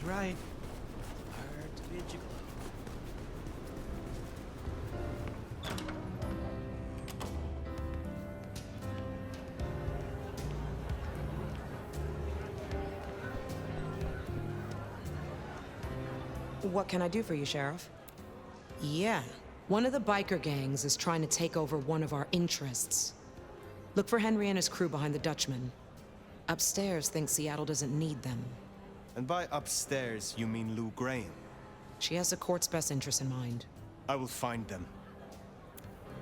right. Hard to be a gigolo. What can I do for you, Sheriff? Yeah, one of the biker gangs is trying to take over one of our interests. Look for Henry and his crew behind the Dutchman. Upstairs thinks Seattle doesn't need them. And by upstairs, you mean Lou Graham? She has the court's best interest in mind. I will find them.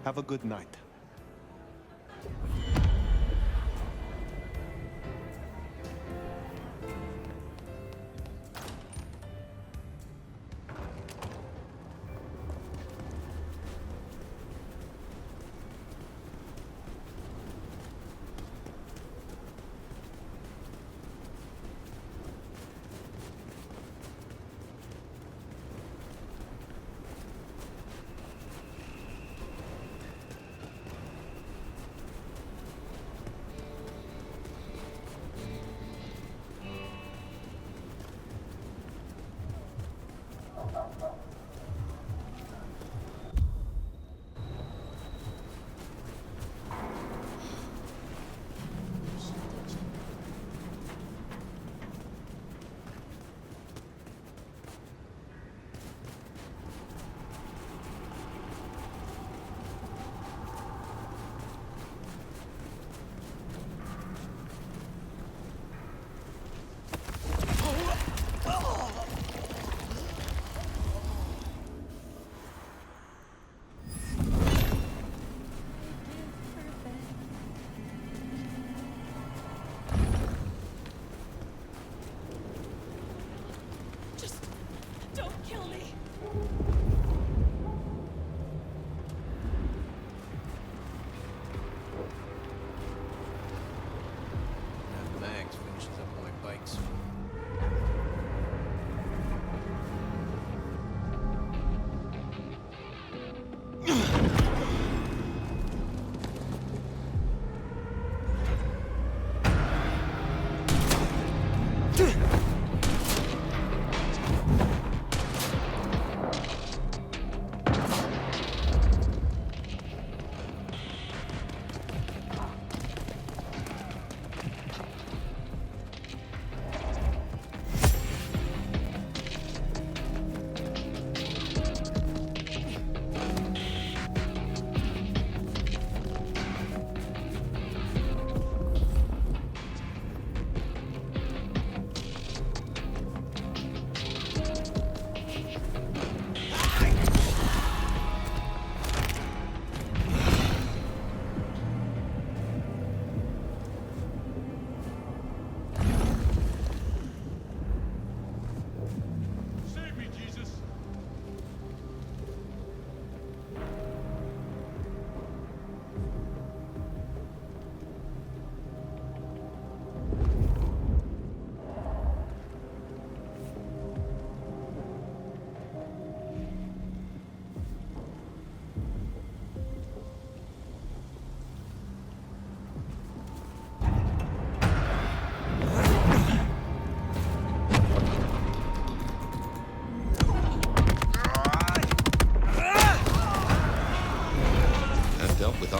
Have a good night.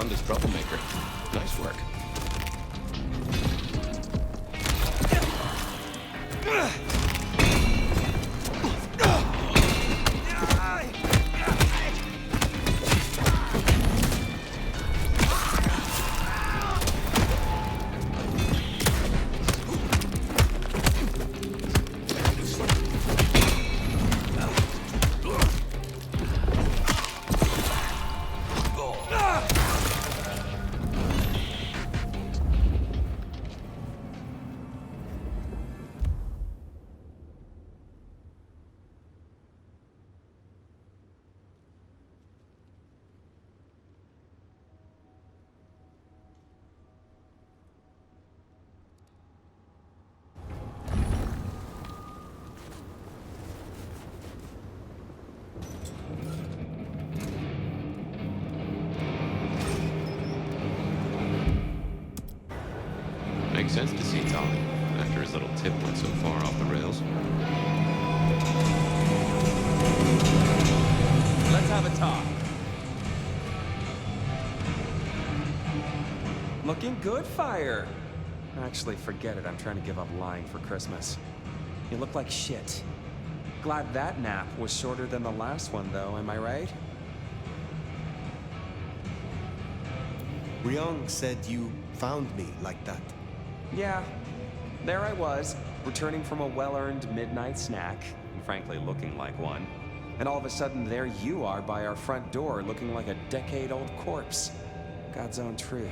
Honda's troublemaker. Nice work. Makes sense to see Tommy, after his little tip went so far off the rails. Looking good, Fire. Actually, forget it. I'm trying to give up lying for Christmas. You look like shit. Glad that nap was shorter than the last one, though, am I right? Ryong said you found me like that. Yeah. There I was, returning from a well-earned midnight snack, and frankly looking like one. And all of a sudden, there you are by our front door, looking like a decade-old corpse. God's own truth.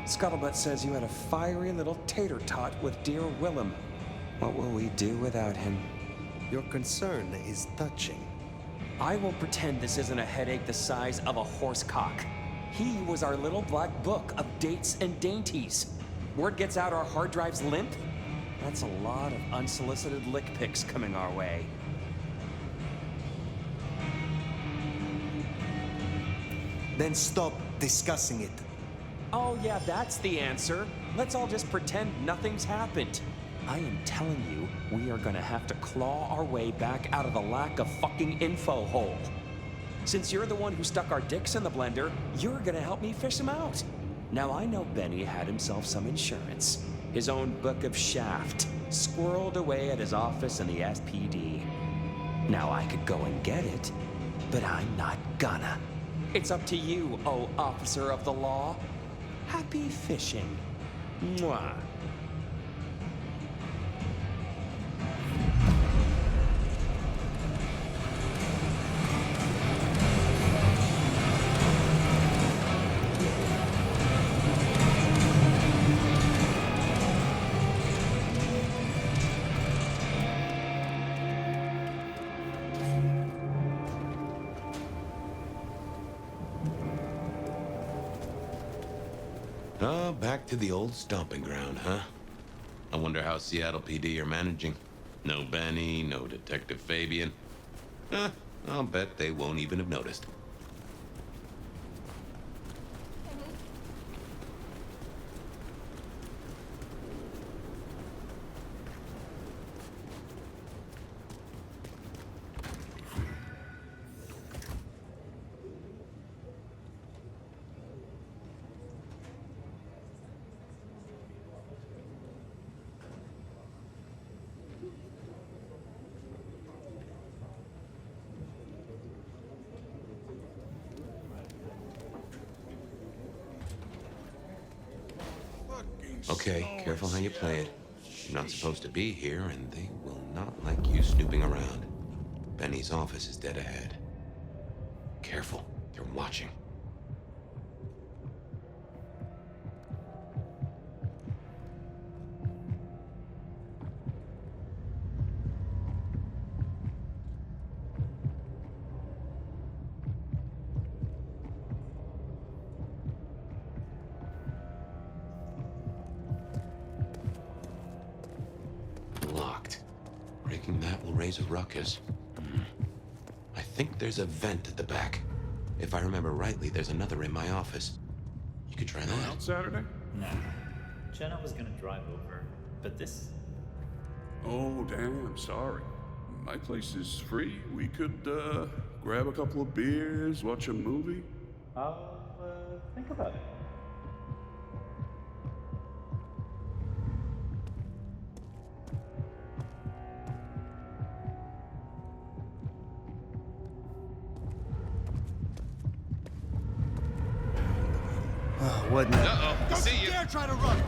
Scuttlebutt says you had a fiery little tater-tot with dear Willem. What will we do without him? Your concern is touching. I won't pretend this isn't a headache the size of a horse cock. He was our little black book of dates and dainties. Word gets out our hard drives limp? That's a lot of unsolicited lick pics coming our way. Then stop discussing it. Oh yeah, that's the answer. Let's all just pretend nothing's happened. I am telling you, we are gonna have to claw our way back out of the lack of fucking info hole. Since you're the one who stuck our dicks in the blender, you're gonna help me fish them out. Now I know Benny had himself some insurance. His own book of Shaft, squirreled away at his office in the SPD. Now I could go and get it, but I'm not gonna. It's up to you, oh officer of the law. Happy fishing. Mwah. Oh, back to the old stomping ground, huh? I wonder how Seattle PD are managing. No Benny, no Detective Fabian. I'll bet they won't even have noticed. Okay, careful how you play it. You're not supposed to be here, and they will not like you snooping around. Benny's office is dead ahead. Careful, they're watching. Locked. Breaking that will raise a ruckus. I think there's a vent at the back. If I remember rightly, there's another in my office. You could try that. Out Saturday? Nah. Jenna was gonna drive over, but this... Oh, damn, sorry. My place is free. We could, grab a couple of beers, watch a movie. I'll, think about it. What now? Uh-oh, see you. Dare try to run!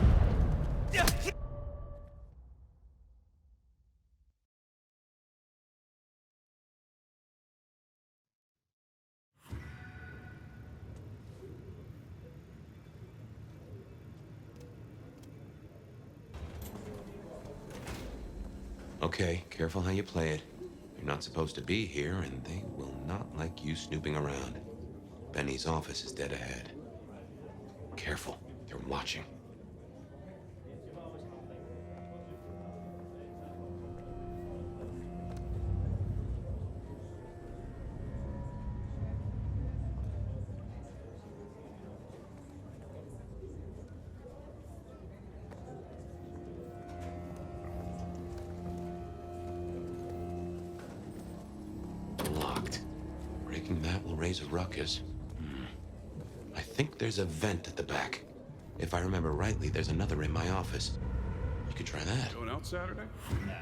Okay, careful how you play it. You're not supposed to be here, and they will not like you snooping around. Benny's office is dead ahead. Careful, they're watching. Locked. Breaking that will raise a ruckus. I think there's a vent at the back. If I remember rightly, there's another in my office. You could try that. Going out Saturday? Nah.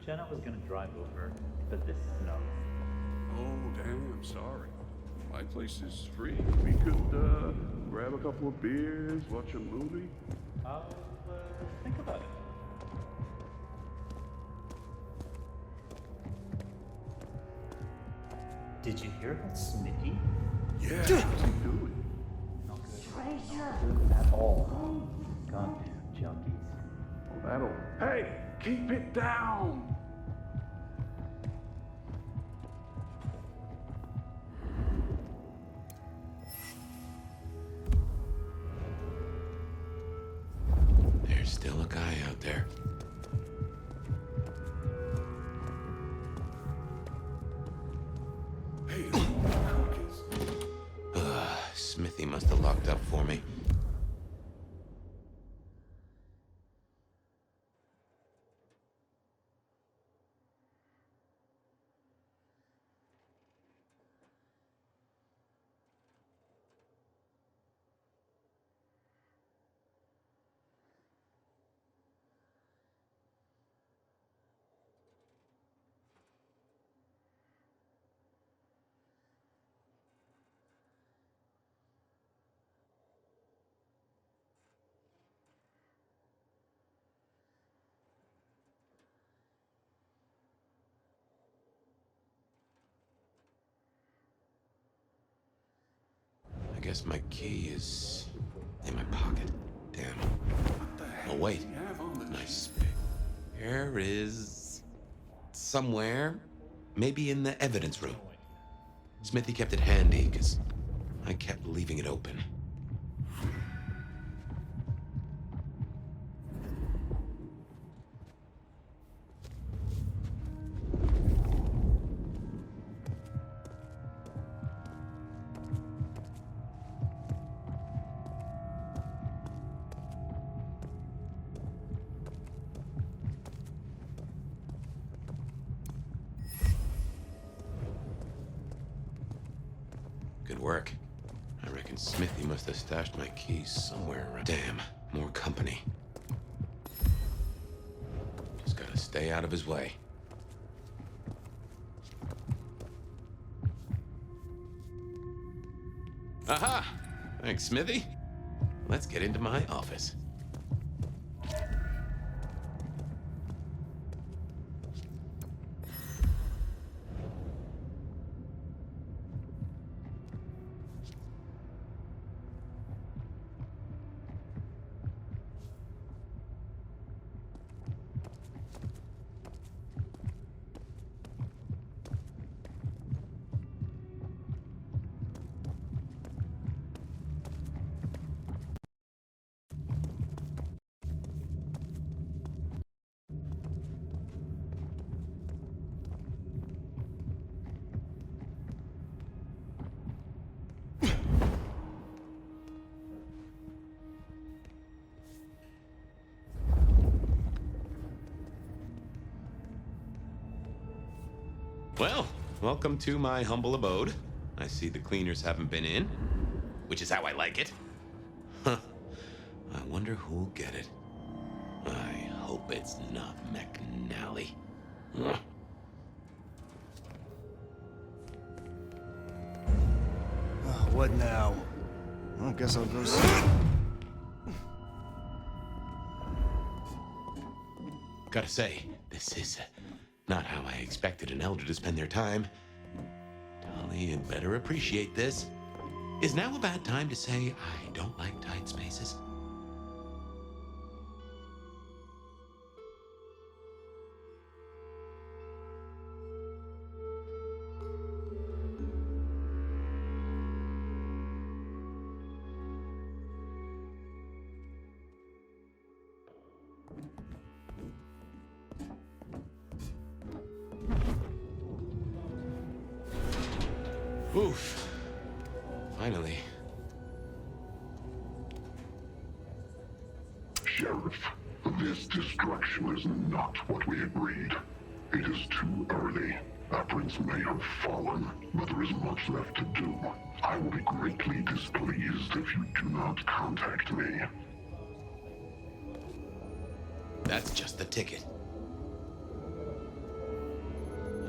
Jenna was gonna drive over, but this snows. Oh, damn, sorry. My place is free. We could, grab a couple of beers, watch a movie. I'll think about it. Did you hear about Smitty? Yeah, what's he doing? Not good. Not good at all. Goddamn junkies. Oh, that'll... Hey, keep it down! There's still a guy out there. Hey, cookies. Smithy must have locked up for me. I guess my key is in my pocket. Damn. What the hell Oh, wait. does he have on this? Nice. Here is... somewhere. Maybe in the evidence room. Smithy kept it handy, because I kept leaving it open. Good work. I reckon Smithy must have stashed my keys somewhere around. Damn, more company. Just gotta stay out of his way. Aha! Thanks, Smithy. Let's get into my office. Well, welcome to my humble abode. I see the cleaners haven't been in, which is how I like it. Huh. I wonder who'll get it. I hope it's not McNally. Ugh. What now? I guess I'll go see. Gotta say, this is not how I expected an elder to spend their time. Dolly had better appreciate this. Is now a bad time to say I don't like tight spaces? Oof. Finally. Sheriff, this destruction is not what we agreed. It is too early. Our prince may have fallen, but there is much left to do. I will be greatly displeased if you do not contact me. That's just the ticket.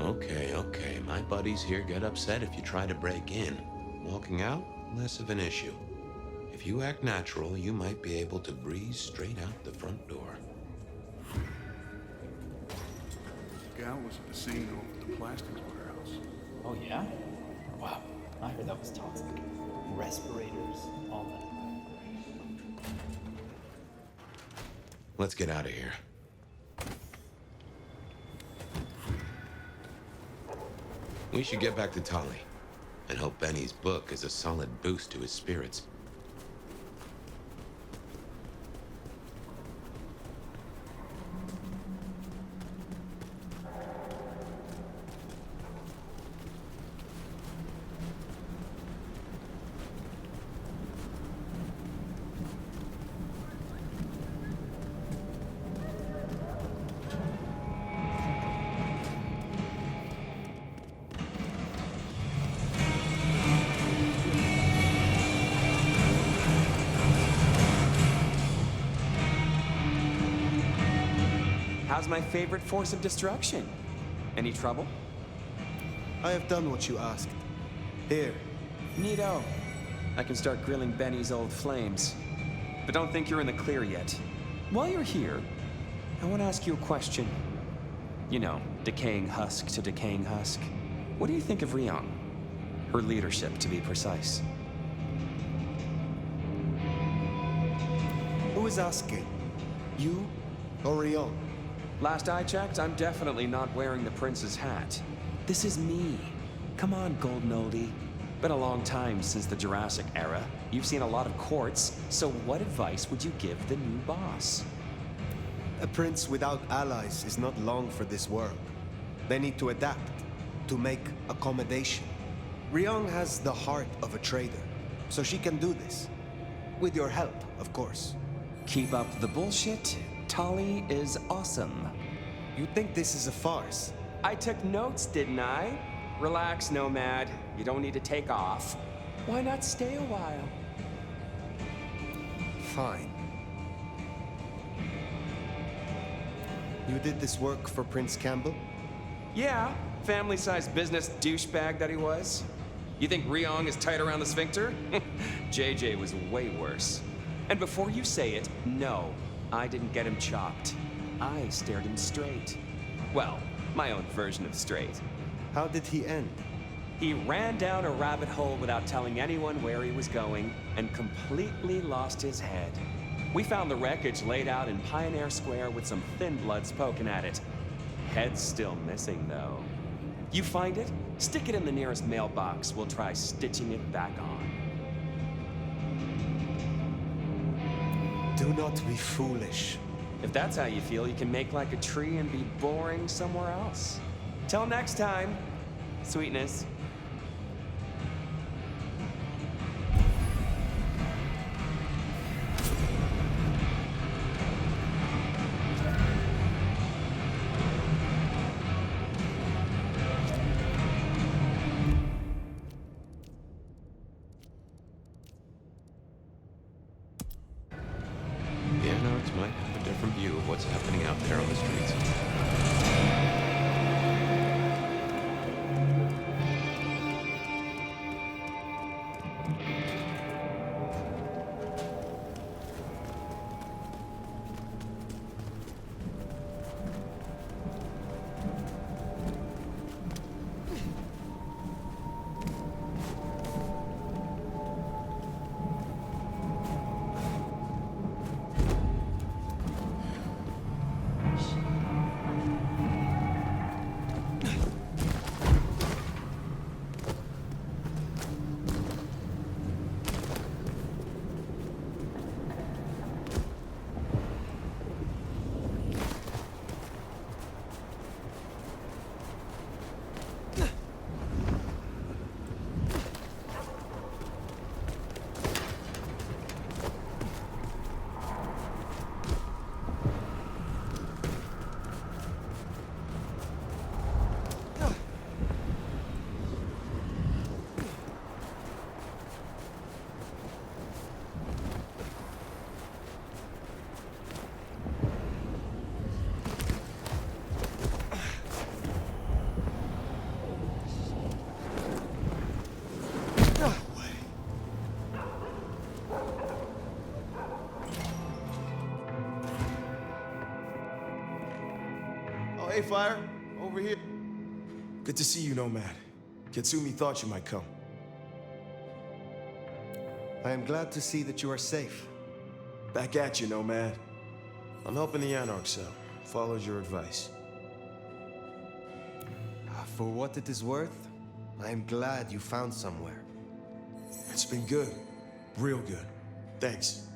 Okay. My buddies here get upset if you try to break in. Walking out, less of an issue. If you act natural, you might be able to breeze straight out the front door. The gal was at the scene over the plastics warehouse. Oh, yeah? Wow. I heard that was toxic. Respirators, all that. Let's get out of here. We should get back to Tali and hope Benny's book is a solid boost to his spirits. How's my favorite force of destruction? Any trouble? I have done what you asked. Here. Neato. I can start grilling Benny's old flames. But don't think you're in the clear yet. While you're here, I want to ask you a question. You know, decaying husk to decaying husk. What do you think of Ryong? Her leadership, to be precise. Who is asking? You or Ryong? Last I checked, I'm definitely not wearing the prince's hat. This is me. Come on, golden oldie. Been a long time since the Jurassic era. You've seen a lot of courts, so what advice would you give the new boss? A prince without allies is not long for this world. They need to adapt, to make accommodation. Ryong has the heart of a trader, so she can do this. With your help, of course. Keep up the bullshit. Tali is awesome. You think this is a farce? I took notes, didn't I? Relax, Nomad. You don't need to take off. Why not stay a while? Fine. You did this work for Prince Campbell? Yeah, family-sized business douchebag that he was. You think Ryong is tight around the sphincter? JJ was way worse. And before you say it, no, I didn't get him chopped. I stared him straight. Well, my own version of straight. How did he end? He ran down a rabbit hole without telling anyone where he was going and completely lost his head. We found the wreckage laid out in Pioneer Square with some thin bloods poking at it. Head's still missing, though. You find it? Stick it in the nearest mailbox. We'll try stitching it back on. Do not be foolish. If that's how you feel, you can make like a tree and be boring somewhere else. Till next time, sweetness. The Anarchs might have a different view of what's happening out there on the streets. fire. Over here. Good to see you, Nomad. Katsumi thought you might come. I am glad to see that you are safe. Back at you, Nomad. I'm helping the Anarchs out. Followed your advice. For what it is worth, I am glad you found somewhere. It's been good. Real good. Thanks.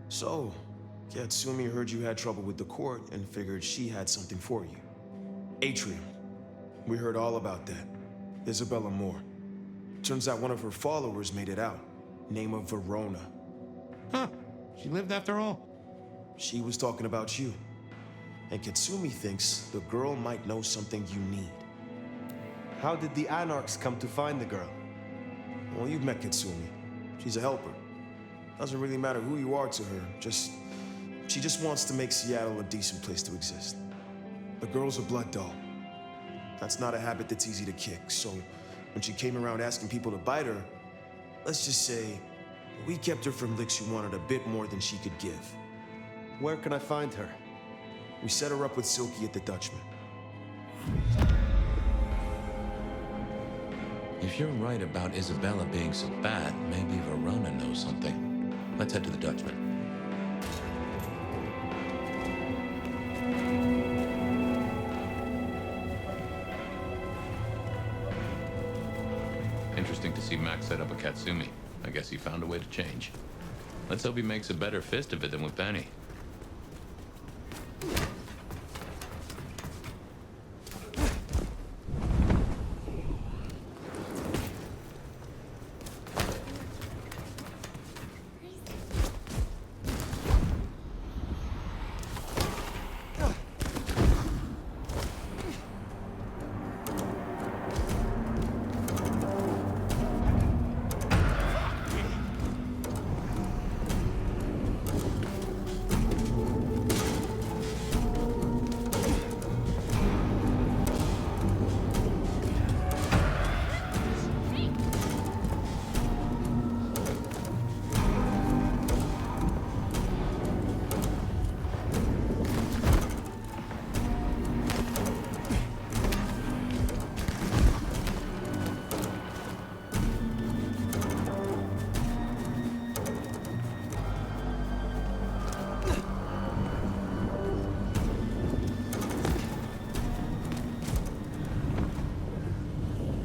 So, Katsumi heard you had trouble with the court and figured she had something for you. Atrium. We heard all about that. Isabella Moore. Turns out one of her followers made it out. Name of Verona. Huh. She lived after all. She was talking about you. And Katsumi thinks the girl might know something you need. How did the Anarchs come to find the girl? Well, you've met Katsumi. She's a helper. Doesn't really matter who you are to her, she just wants to make Seattle a decent place to exist. The girl's a blood doll. That's not a habit that's easy to kick, so when she came around asking people to bite her, let's just say, we kept her from licks who wanted a bit more than she could give. Where can I find her? We set her up with Silky at the Dutchman. If you're right about Isabella being so bad, maybe Verona knows something. Let's head to the Dutchman. Interesting to see Max set up a Katsumi. I guess he found a way to change. Let's hope he makes a better fist of it than with Benny.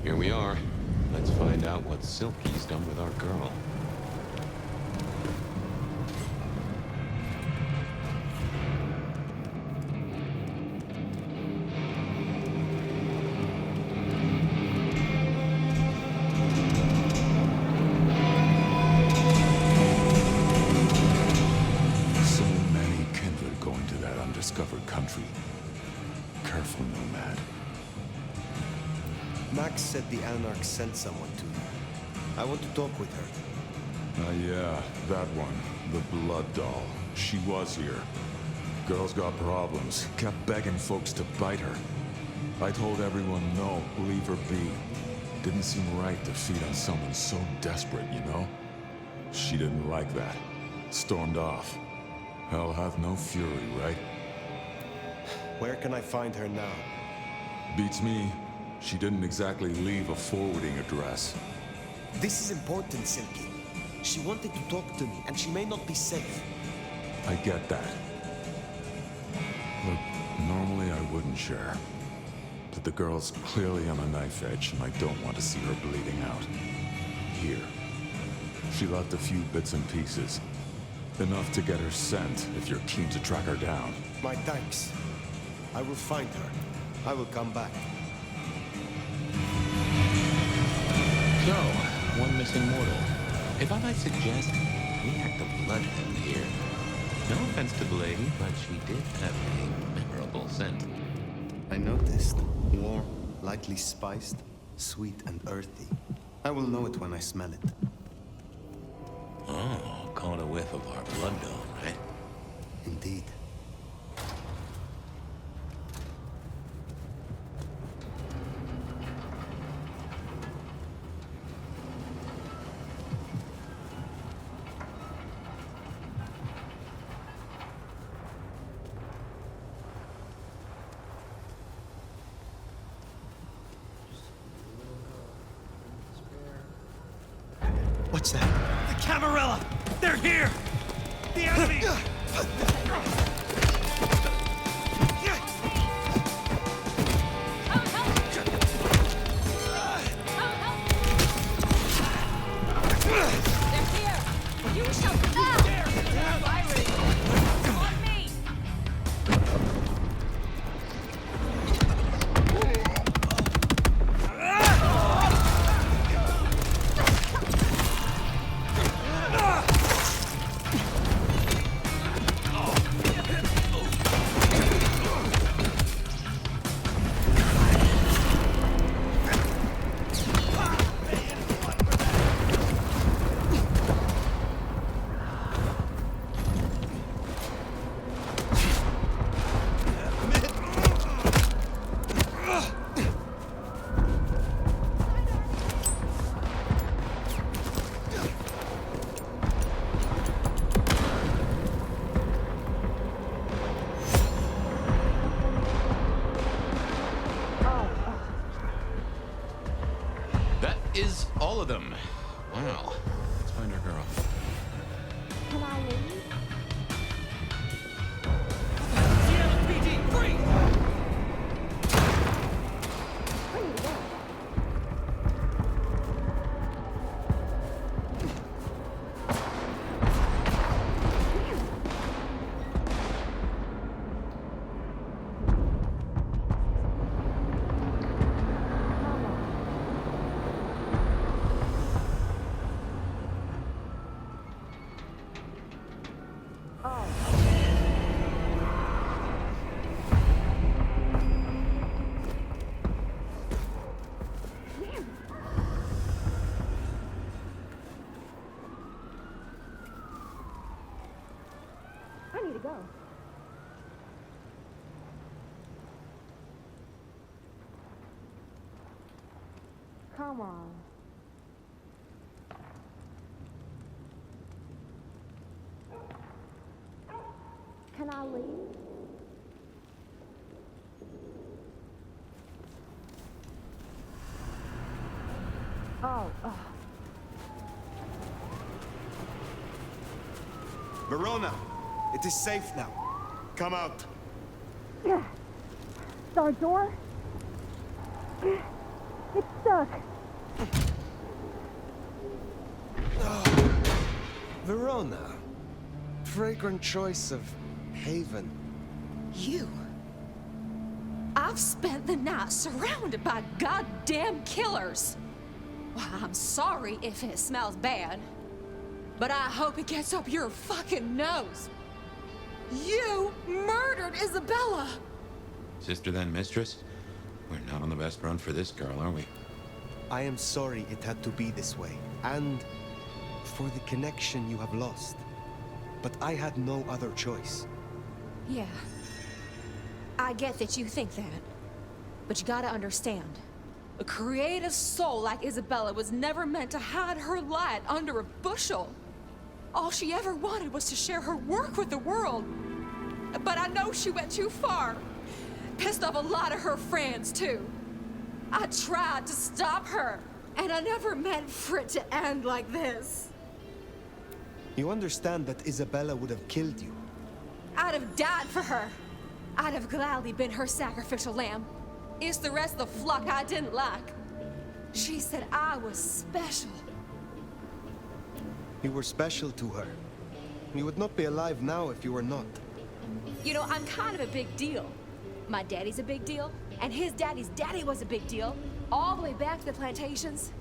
Here we are. Let's find out what Silky's done with our girl. So many kindred going to that undiscovered country. Careful, Nomad. Max said the Anarchs sent someone to you. I want to talk with her. Yeah, that one. The blood doll. She was here. Girl's got problems. Kept begging folks to bite her. I told everyone no, leave her be. Didn't seem right to feed on someone so desperate, you know? She didn't like that. Stormed off. Hell hath no fury, right? Where can I find her now? Beats me. She didn't exactly leave a forwarding address. This is important, Silky. She wanted to talk to me, and she may not be safe. I get that. Look, normally I wouldn't share. But the girl's clearly on a knife edge, and I don't want to see her bleeding out. Here. She left a few bits and pieces. Enough to get her sent, if you're keen to track her down. My thanks. I will find her. I will come back. So, one missing mortal. If I might suggest, we act the bloodhound here. No offense to the lady, but she did have a memorable scent. I noticed. Warm, lightly spiced, sweet and earthy. I will know it when I smell it. Oh, caught a whiff of our blood dog, right? Indeed. What's that? The Camarilla! They're here! The enemy! That is all of them. Wow. Let's find our girl. Can I leave? CLPD, free! Where you go? I need to go. Come on. Can I leave? Oh. Verona, it is safe now. Come out. Our door? It's stuck. Verona. Fragrant choice of haven. You? I've spent the night surrounded by goddamn killers. Well, I'm sorry if it smells bad, but I hope it gets up your fucking nose. You murdered Isabella! Sister then mistress? We're not on the best run for this girl, are we? I am sorry it had to be this way, and for the connection you have lost. But I had no other choice. Yeah. I get that you think that. But you gotta understand. A creative soul like Isabella was never meant to hide her light under a bushel. All she ever wanted was to share her work with the world. But I know she went too far. Pissed off a lot of her friends, too. I tried to stop her, and I never meant for it to end like this. You understand that Isabella would have killed you. I'd have died for her. I'd have gladly been her sacrificial lamb. It's the rest of the flock I didn't like. She said I was special. You were special to her. You would not be alive now if you were not. You know, I'm kind of a big deal. My daddy's a big deal, and his daddy's daddy was a big deal, all the way back to the plantations.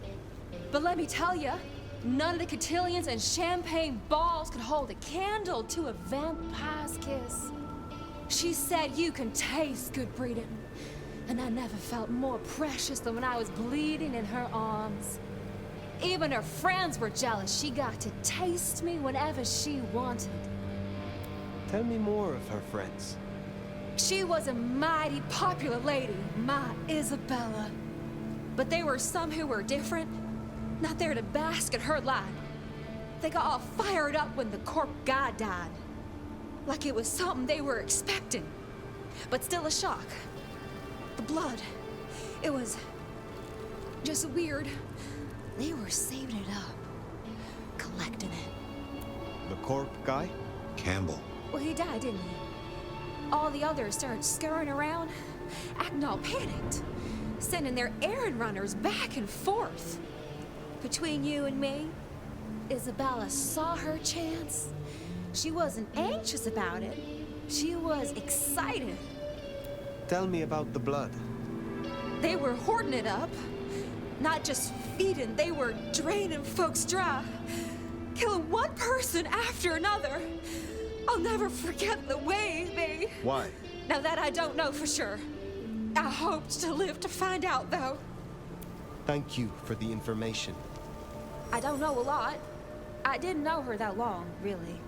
But let me tell you, none of the cotillions and champagne balls could hold a candle to a vampire's kiss. She said you can taste good breeding, and I never felt more precious than when I was bleeding in her arms. Even her friends were jealous. She got to taste me whenever she wanted. Tell me more of her friends. She was a mighty popular lady, my Isabella. But there were some who were different, not there to bask in her light. They got all fired up when the corp guy died. Like it was something they were expecting, but still a shock. The blood, it was just weird. They were saving it up. collecting it. The Corp guy? Campbell. Well, he died, didn't he? All the others started scurrying around, acting all panicked, sending their errand runners back and forth. Between you and me, Isabella saw her chance. She wasn't anxious about it. She was excited. Tell me about the blood. They were hoarding it up. Not just feeding, they were draining folks dry. Killing one person after another. I'll never forget the way they... Why? Now that I don't know for sure. I hoped to live to find out, though. Thank you for the information. I don't know a lot. I didn't know her that long, really.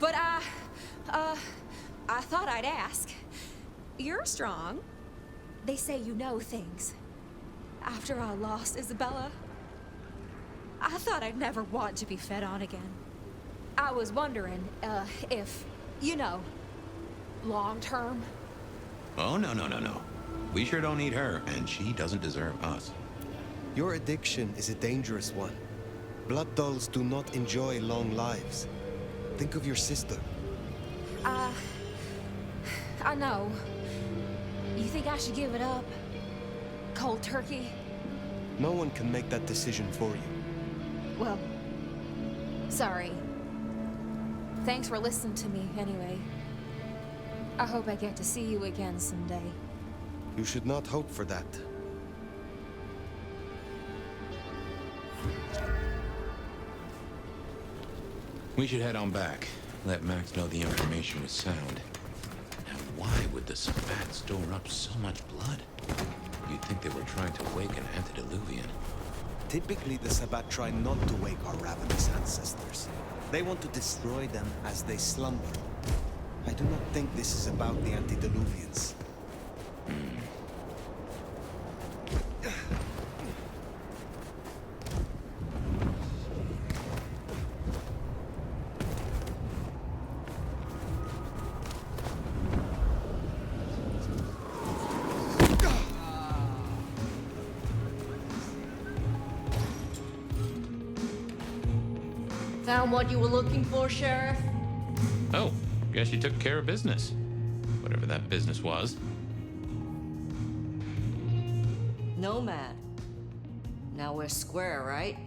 But I thought I'd ask. You're strong. They say you know things. After I lost Isabella, I thought I'd never want to be fed on again. I was wondering, if, you know, long term. Oh, no. We sure don't need her, and she doesn't deserve us. Your addiction is a dangerous one. Blood dolls do not enjoy long lives. Think of your sister. I know. You think I should give it up? Cold turkey? No one can make that decision for you. Well, sorry. Thanks for listening to me, anyway. I hope I get to see you again someday. You should not hope for that. We should head on back. Let Max know the information was sound. Now, why would the Sabbat store up so much blood? You'd think they were trying to wake an antediluvian. Typically, the Sabbat try not to wake our ravenous ancestors. They want to destroy them as they slumber. I do not think this is about the antediluvians. Found what you were looking for, Sheriff? Oh, guess you took care of business. Whatever that business was. Nomad. Now we're square, right?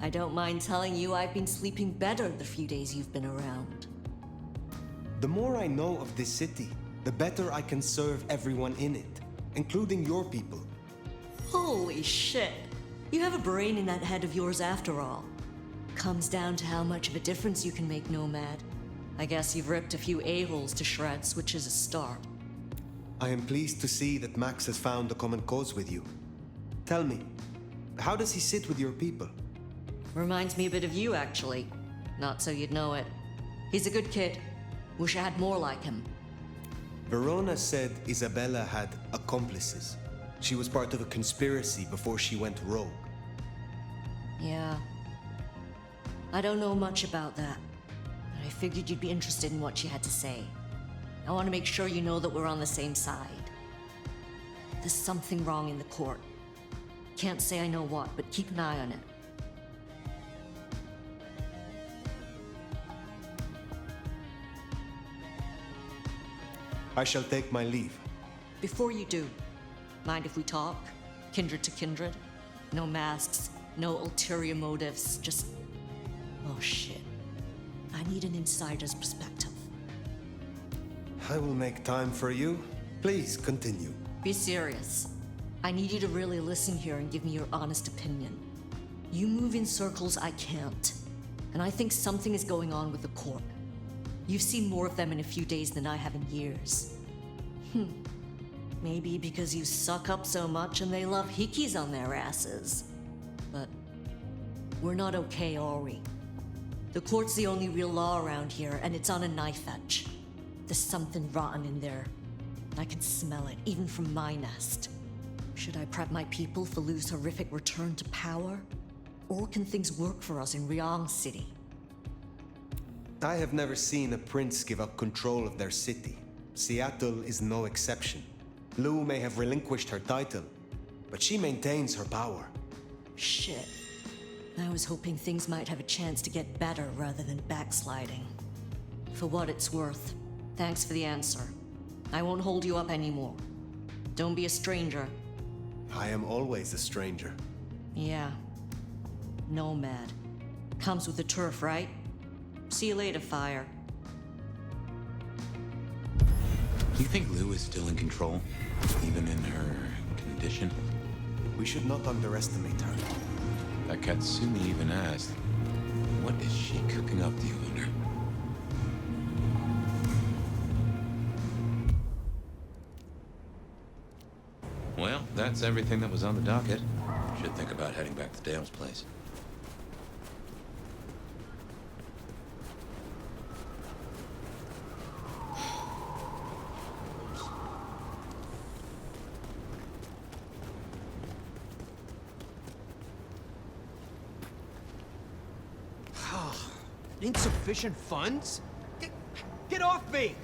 I don't mind telling you I've been sleeping better the few days you've been around. The more I know of this city, the better I can serve everyone in it, including your people. Holy shit. You have a brain in that head of yours after all. Comes down to how much of a difference you can make, Nomad. I guess you've ripped a few a-holes to shreds, which is a start. I am pleased to see that Max has found a common cause with you. Tell me, how does he sit with your people? Reminds me a bit of you, actually. Not so you'd know it. He's a good kid. Wish I had more like him. Verona said Isabella had accomplices. She was part of a conspiracy before she went rogue. Yeah. I don't know much about that, but I figured you'd be interested in what she had to say. I want to make sure you know that we're on the same side. There's something wrong in the court. Can't say I know what, but keep an eye on it. I shall take my leave. Before you do, mind if we talk? Kindred to kindred? No masks, no ulterior motives, just... Oh shit. I need an insider's perspective. I will make time for you. Please continue. Be serious. I need you to really listen here and give me your honest opinion. You move in circles I can't, and I think something is going on with the court. You've seen more of them in a few days than I have in years. Maybe because you suck up so much and they love hickeys on their asses. But we're not okay, are we? The court's the only real law around here, and it's on a knife edge. There's something rotten in there. I can smell it, even from my nest. Should I prep my people for Lu's horrific return to power? Or can things work for us in Ryong City? I have never seen a prince give up control of their city. Seattle is no exception. Lu may have relinquished her title, but she maintains her power. Shit. I was hoping things might have a chance to get better rather than backsliding. For what it's worth, thanks for the answer. I won't hold you up anymore. Don't be a stranger. I am always a stranger. Yeah. Nomad. Comes with the turf, right? See you later, Fire. You think Lou is still in control? Even in her condition? We should not underestimate her. That Katsumi even asked, what is she cooking up, do you wonder? Well, that's everything that was on the docket. Should think about heading back to Dale's place. Insufficient funds? Get off me!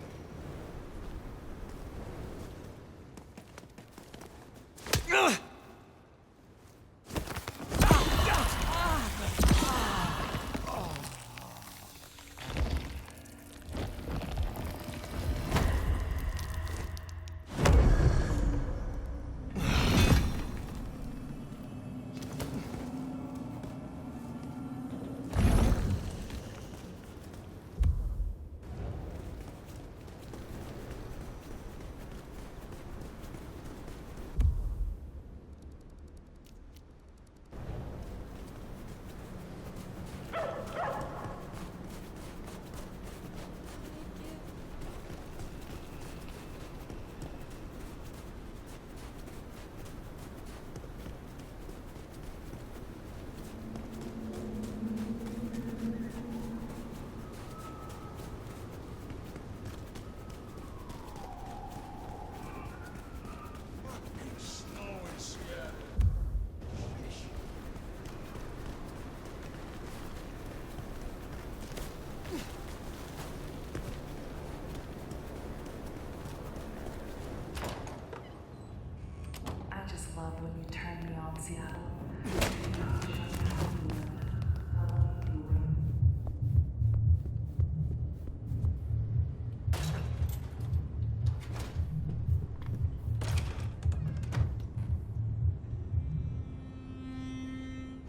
When you turn me on, Seattle.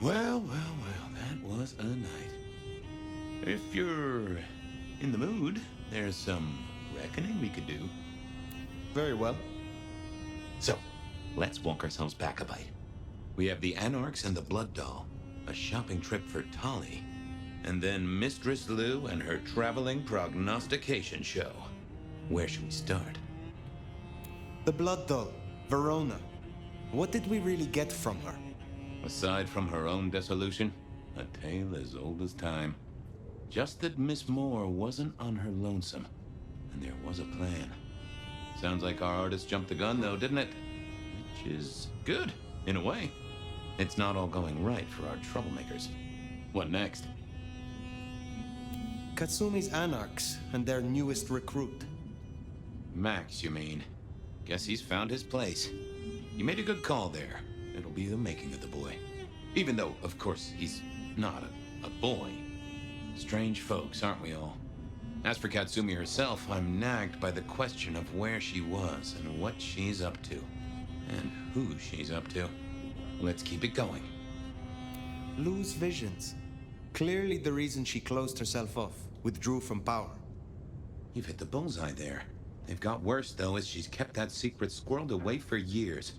Well, that was a night. If you're in the mood, there's some reckoning we could do. Very well. So, let's walk ourselves back a bite. We have the Anarchs and the Blood Doll, a shopping trip for Tali, and then Mistress Lou and her traveling prognostication show. Where should we start? The Blood Doll, Verona. What did we really get from her? Aside from her own dissolution, a tale as old as time. Just that Miss Moore wasn't on her lonesome, and there was a plan. Sounds like our artist jumped the gun, though, didn't it? Which is good, in a way. It's not all going right for our troublemakers. What next? Katsumi's Anarchs and their newest recruit. Max, you mean? Guess he's found his place. You made a good call there. It'll be the making of the boy. Even though, of course, he's not a boy. Strange folks, aren't we all? As for Katsumi herself, I'm nagged by the question of where she was and what she's up to. And who she's up to. Let's keep it going. Lou's visions. Clearly the reason she closed herself off, withdrew from power. You've hit the bullseye there. They've got worse, though, as she's kept that secret squirreled away for years.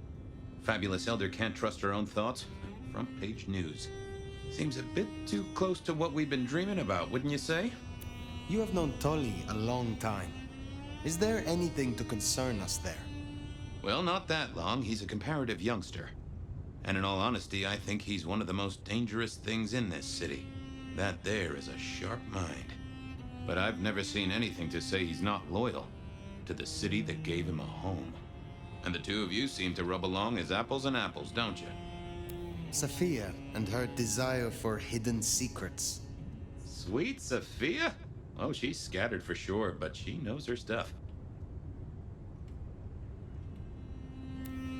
Fabulous Elder can't trust her own thoughts. Front page news. Seems a bit too close to what we've been dreaming about, wouldn't you say? You have known Tolly a long time. Is there anything to concern us there? Well, not that long. He's a comparative youngster. And in all honesty, I think he's one of the most dangerous things in this city. That there is a sharp mind. But I've never seen anything to say he's not loyal to the city that gave him a home. And the two of you seem to rub along as apples and apples, don't you? Sophia and her desire for hidden secrets. Sweet Sophia? Oh, she's scattered for sure, but she knows her stuff.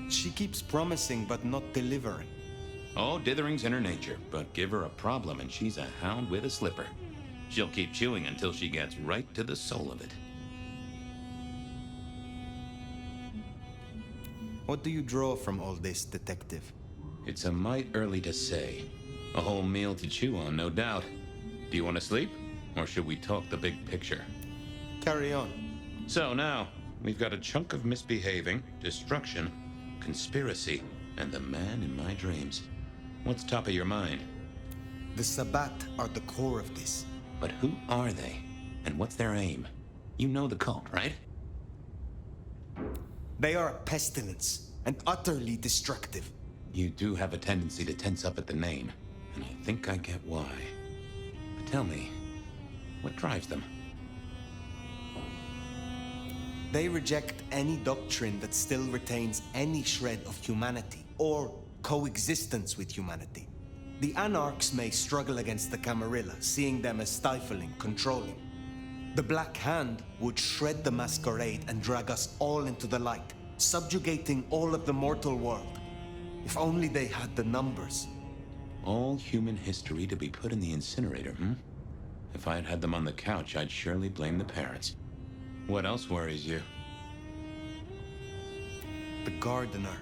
She keeps promising but not delivering. Oh, dithering's in her nature, but give her a problem and she's a hound with a slipper. She'll keep chewing until she gets right to the soul of it. What do you draw from all this, Detective? It's a mite early to say. A whole meal to chew on, no doubt. Do you want to sleep? Or should we talk the big picture? Carry on. So now, we've got a chunk of misbehaving, destruction, conspiracy, and the man in my dreams. What's top of your mind? The Sabbat are the core of this. But who are they? And what's their aim? You know the cult, right? They are a pestilence, and utterly destructive. You do have a tendency to tense up at the name, and I think I get why. But tell me, what drives them? They reject any doctrine that still retains any shred of humanity, or coexistence with humanity. The Anarchs may struggle against the Camarilla, seeing them as stifling, controlling. The Black Hand would shred the Masquerade and drag us all into the light, subjugating all of the mortal world. If only they had the numbers. All human history to be put in the incinerator, hmm? If I had had them on the couch, I'd surely blame the parents. What else worries you? The Gardener.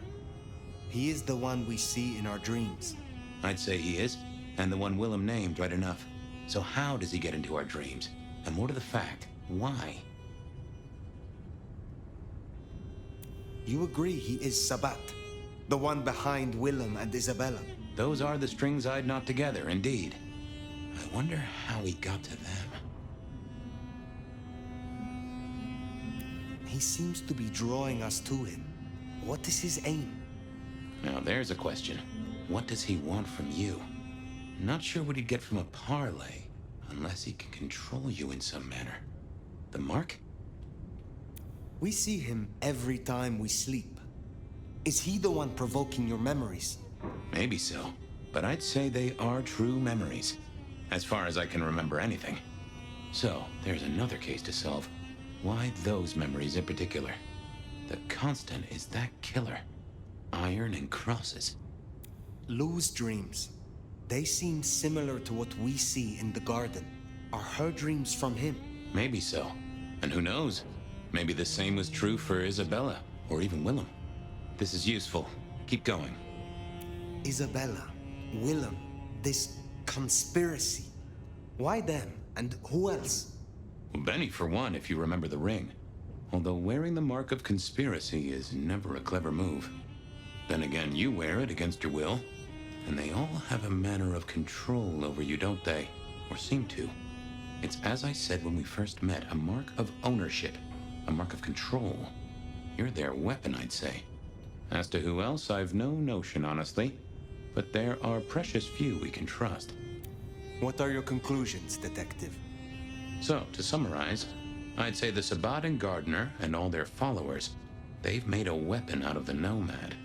He is the one we see in our dreams. I'd say he is, and the one Willem named right enough. So how does he get into our dreams? And more to the fact, why? You agree he is Sabbat, the one behind Willem and Isabella? Those are the strings I'd knot together, indeed. I wonder how he got to them. He seems to be drawing us to him. What is his aim? Now there's a question. What does he want from you? Not sure what he'd get from a parlay, unless he can control you in some manner. The Mark? We see him every time we sleep. Is he the one provoking your memories? Maybe so, but I'd say they are true memories, as far as I can remember anything. So, there's another case to solve. Why those memories in particular? The constant is that killer. Iron and crosses. Lou's dreams. They seem similar to what we see in the garden. Are her dreams from him? Maybe so. And who knows? Maybe the same was true for Isabella, or even Willem. This is useful. Keep going. Isabella, Willem, this conspiracy. Why them? And who else? Well, Benny, for one, if you remember the ring. Although wearing the mark of conspiracy is never a clever move. Then again, you wear it against your will. And they all have a manner of control over you, don't they? Or seem to. It's as I said when we first met, a mark of ownership. A mark of control. You're their weapon, I'd say. As to who else, I've no notion, honestly. But there are precious few we can trust. What are your conclusions, Detective? So, to summarize, I'd say the Sabbat and Gardener and all their followers, they've made a weapon out of the Nomad.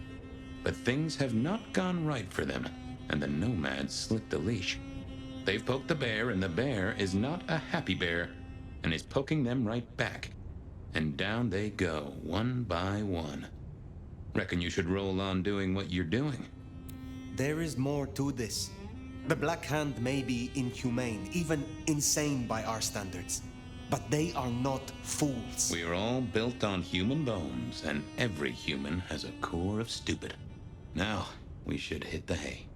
But things have not gone right for them, and the Nomad slipped the leash. They've poked the bear, and the bear is not a happy bear, and is poking them right back. And down they go, one by one. Reckon you should roll on doing what you're doing. There is more to this. The Black Hand may be inhumane, even insane by our standards. But they are not fools. We are all built on human bones, and every human has a core of stupid. Now, we should hit the hay.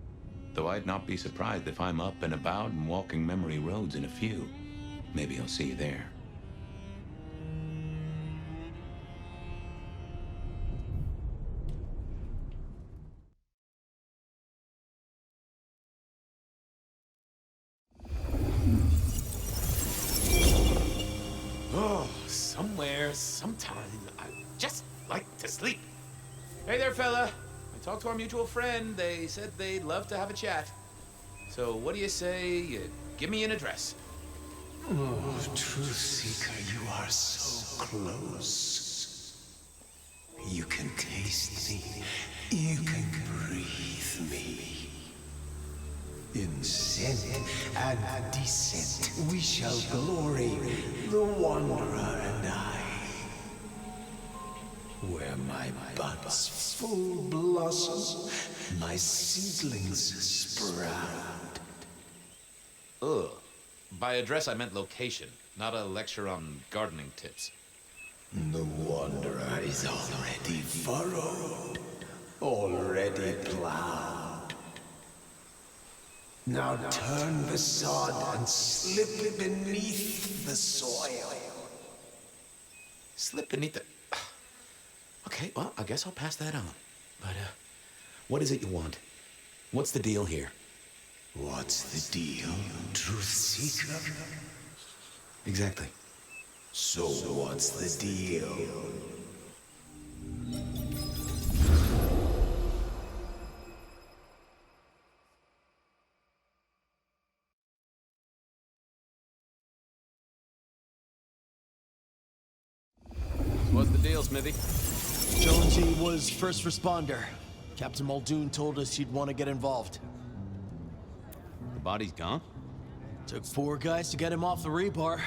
Though I'd not be surprised if I'm up and about and walking memory roads in a few. Maybe I'll see you there. Oh, somewhere, sometime, I just like to sleep. Hey there, fella. I talked to our mutual friend. They said they'd love to have a chat. So what do you say you give me an address? Oh, Truth Seeker, you are so close. You can taste me. You can breathe me. In scent and descent, we shall glory, the Wanderer and I. Where my buds full blossom, my seedlings sprout. Ugh. By address, I meant location, not a lecture on gardening tips. The wanderer is already furrowed, already plowed. Now turn the sod and slip beneath the soil. Slip beneath the... Okay, well, I guess I'll pass that on. But, what is it you want? What's the deal here? What's the deal, Truth Seeker? Exactly. So what's the deal? What's the deal, Smithy? Jonesy was first responder. Captain Muldoon told us he'd want to get involved. The body's gone? Took 4 guys to get him off the rebar.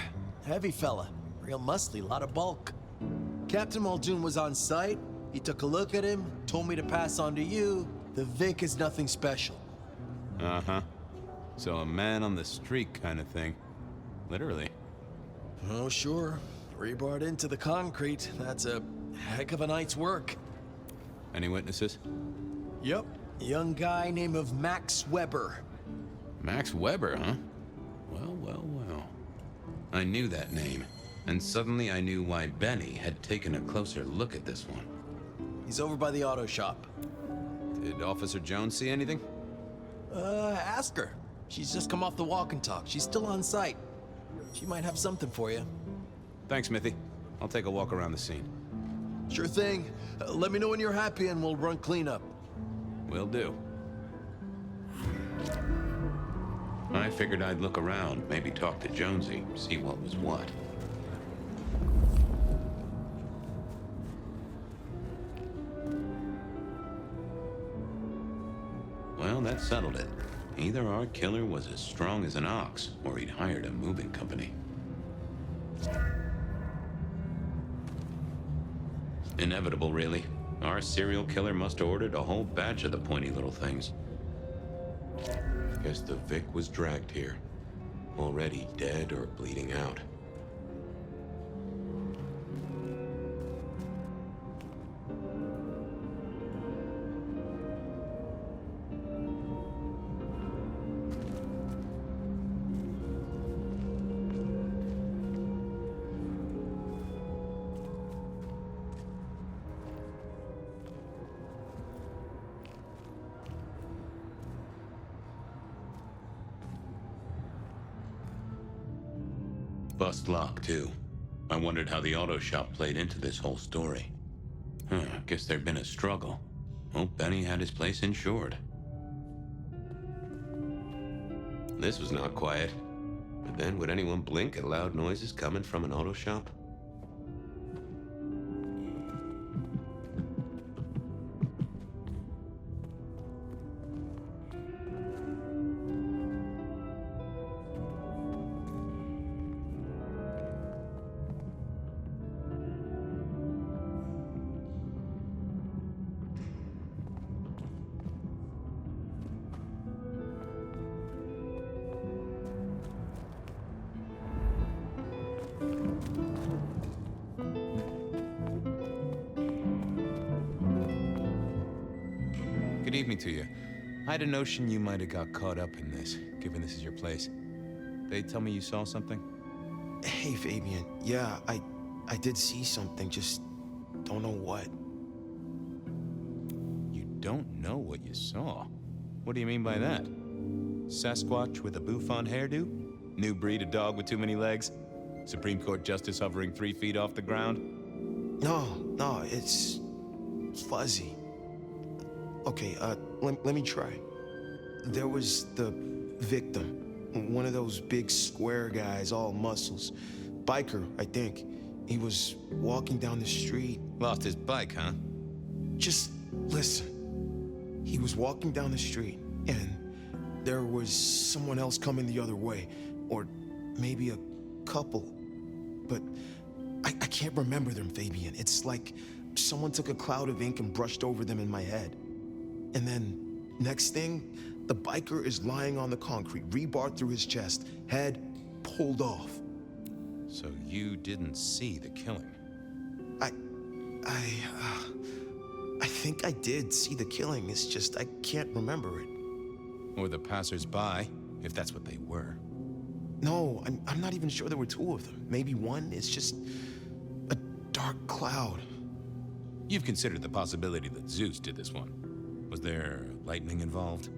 Heavy fella. Real muscly, lot of bulk. Captain Muldoon was on site. He took a look at him, told me to pass on to you. The Vic is nothing special. Uh-huh. So a man on the street kind of thing. Literally. Oh, sure. Rebarred into the concrete. That's a heck of a night's work. Any witnesses? Yep. A young guy named of Max Weber. Max Weber, huh? Well, well, well. I knew that name. And suddenly I knew why Benny had taken a closer look at this one. He's over by the auto shop. Did Officer Jones see anything? Ask her. She's just come off the walk and talk. She's still on site. She might have something for you. Thanks, Smithy. I'll take a walk around the scene. Sure thing. Let me know when you're happy and we'll run cleanup. Will do. I figured I'd look around, maybe talk to Jonesy, see what was what. Well, that settled it. Either our killer was as strong as an ox, or he'd hired a moving company. Inevitable, really. Our serial killer must have ordered a whole batch of the pointy little things. Guess the Vic was dragged here. Already dead or bleeding out. Bust lock, too. I wondered how the auto shop played into this whole story. Guess there'd been a struggle. Hope Benny had his place insured. This was not quiet. But then, would anyone blink at loud noises coming from an auto shop? Good evening to you. I had a notion you might have got caught up in this, given this is your place. They tell me you saw something? Hey, Fabian. Yeah, I did see something, just don't know what. You don't know what you saw? What do you mean by that? Sasquatch with a bouffant hairdo? New breed of dog with too many legs? Supreme Court justice hovering 3 feet off the ground? No, it's fuzzy. Okay, let me try. There was the victim, one of those big square guys, all muscles. Biker, I think. He was walking down the street. Lost his bike, huh? Just listen. He was walking down the street, and there was someone else coming the other way. Or maybe a couple. But I can't remember them, Fabian. It's like someone took a cloud of ink and brushed over them in my head. And then Next thing, the biker is lying on the concrete, rebar through his chest, head pulled off. So you didn't see the killing? I think I did see the killing. It's just I can't remember it. Or the passers-by, if that's what they were. No, I'm not even sure there were two of them. Maybe one. It's just a dark cloud. You've considered the possibility that Zeus did this one. Was there lightning involved?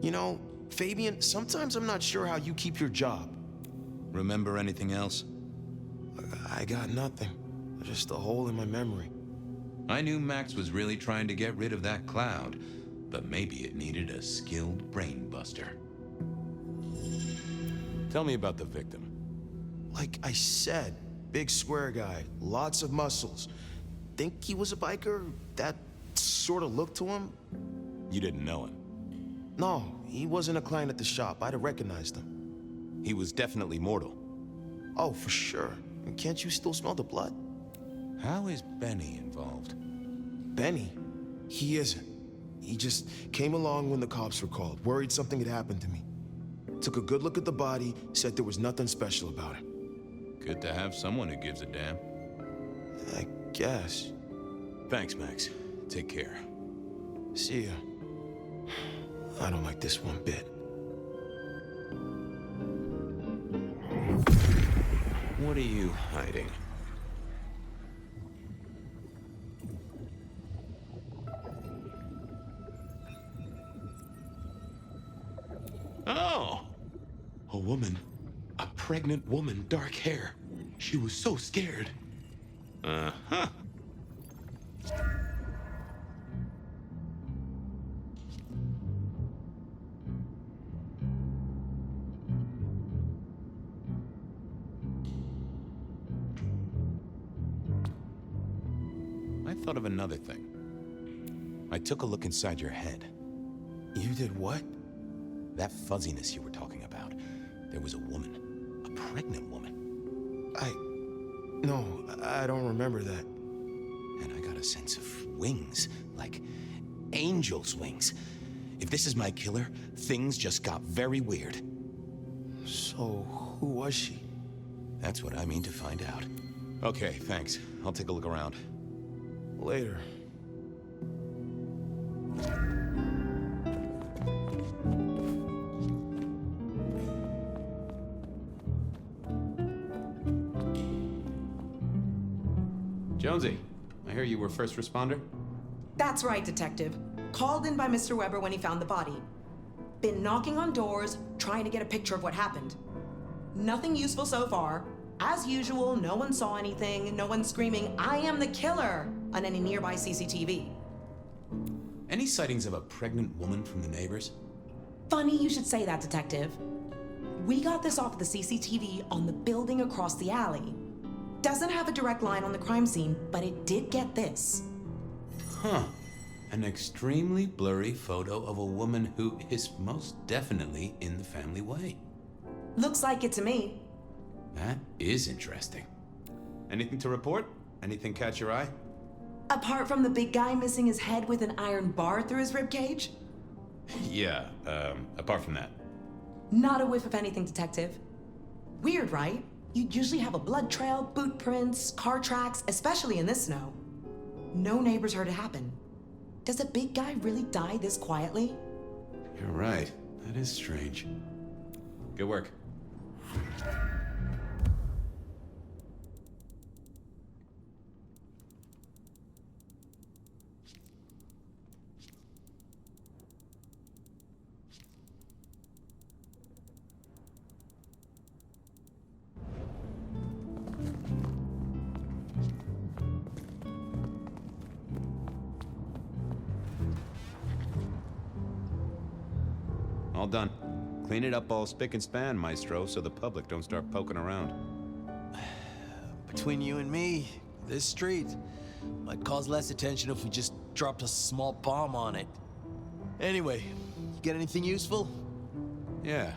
You know, Fabian, sometimes I'm not sure how you keep your job. Remember anything else? I got nothing. Just a hole in my memory. I knew Max was really trying to get rid of that cloud, but maybe it needed a skilled brain buster. Tell me about the victim. Like I said, big square guy, lots of muscles. Think he was a biker? That sort of looked to him? You didn't know him? No, he wasn't a client at the shop. I'd have recognized him. He was definitely mortal. Oh, for sure. Can't you still smell the blood? How is Benny involved? Benny? He isn't. He just came along when the cops were called, worried something had happened to me. Took a good look at the body, said there was nothing special about it. Good to have someone who gives a damn. I guess. Thanks, Max. Take care. See ya. I don't like this one bit. What are you hiding? Oh! A woman. A pregnant woman, dark hair. She was so scared. Uh-huh. I thought of another thing. I took a look inside your head. You did what? That fuzziness you were talking about. There was a woman. A pregnant woman. No, I don't remember that. And I got a sense of wings. Like angel's wings. If this is my killer, things just got very weird. So, who was she? That's what I mean to find out. Okay, thanks. I'll take a look around. Later. Jonesy, I hear you were first responder? That's right, Detective. Called in by Mr. Weber when he found the body. Been knocking on doors, trying to get a picture of what happened. Nothing useful so far. As usual, no one saw anything, no one screaming, "I am the killer!" on any nearby CCTV. Any sightings of a pregnant woman from the neighbors? Funny you should say that, Detective. We got this off the CCTV on the building across the alley. Doesn't have a direct line on the crime scene, but it did get this. Huh. An extremely blurry photo of a woman who is most definitely in the family way. Looks like it to me. That is interesting. Anything to report? Anything catch your eye? Apart from the big guy missing his head with an iron bar through his ribcage? Yeah, apart from that. Not a whiff of anything, Detective. Weird, right? You'd usually have a blood trail, boot prints, car tracks, especially in this snow. No neighbors heard it happen. Does a big guy really die this quietly? You're right. That is strange. Good work. All done. Clean it up all spick and span, Maestro, so the public don't start poking around. Between you and me, this street might cause less attention if we just dropped a small bomb on it. Anyway, you get anything useful? Yeah.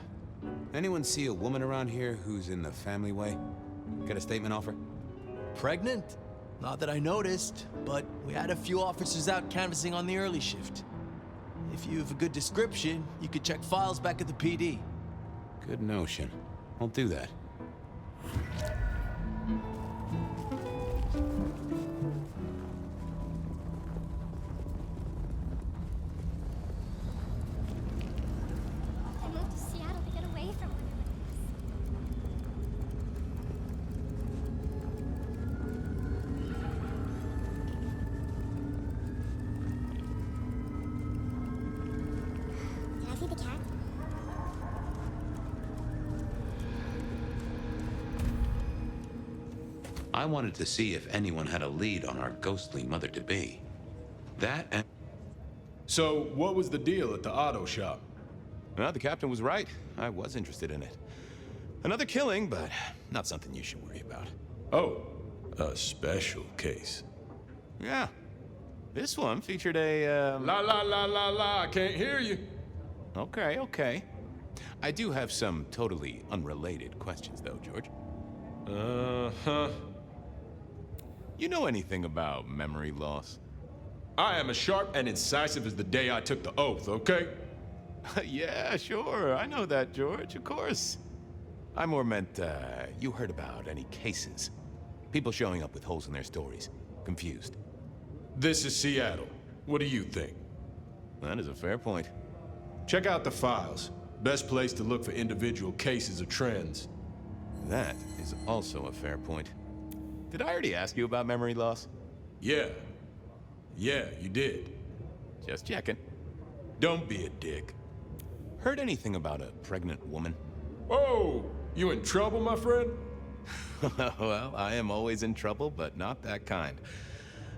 Anyone see a woman around here who's in the family way? Get a statement off her? Pregnant? Not that I noticed, but we had a few officers out canvassing on the early shift. If you have a good description, you could check files back at the PD. Good notion. I'll do that. I moved to Seattle to get away from whatever it is. Can I feed the cat? I wanted to see if anyone had a lead on our ghostly mother-to-be. That and... So, what was the deal at the auto shop? Well, the captain was right. I was interested in it. Another killing, but not something you should worry about. Oh, a special case. Yeah. This one featured a, La la la la la, I can't hear you. Okay, okay. I do have some totally unrelated questions, though, George. Uh-huh. You know anything about memory loss? I am as sharp and incisive as the day I took the oath, okay? Yeah, sure. I know that, George, of course. I more meant, you heard about any cases. People showing up with holes in their stories. Confused. This is Seattle. What do you think? That is a fair point. Check out the files. Best place to look for individual cases or trends. That is also a fair point. Did I already ask you about memory loss? Yeah. Yeah, you did. Just checking. Don't be a dick. Heard anything about a pregnant woman? Oh, you in trouble, my friend? Well, I am always in trouble, but not that kind.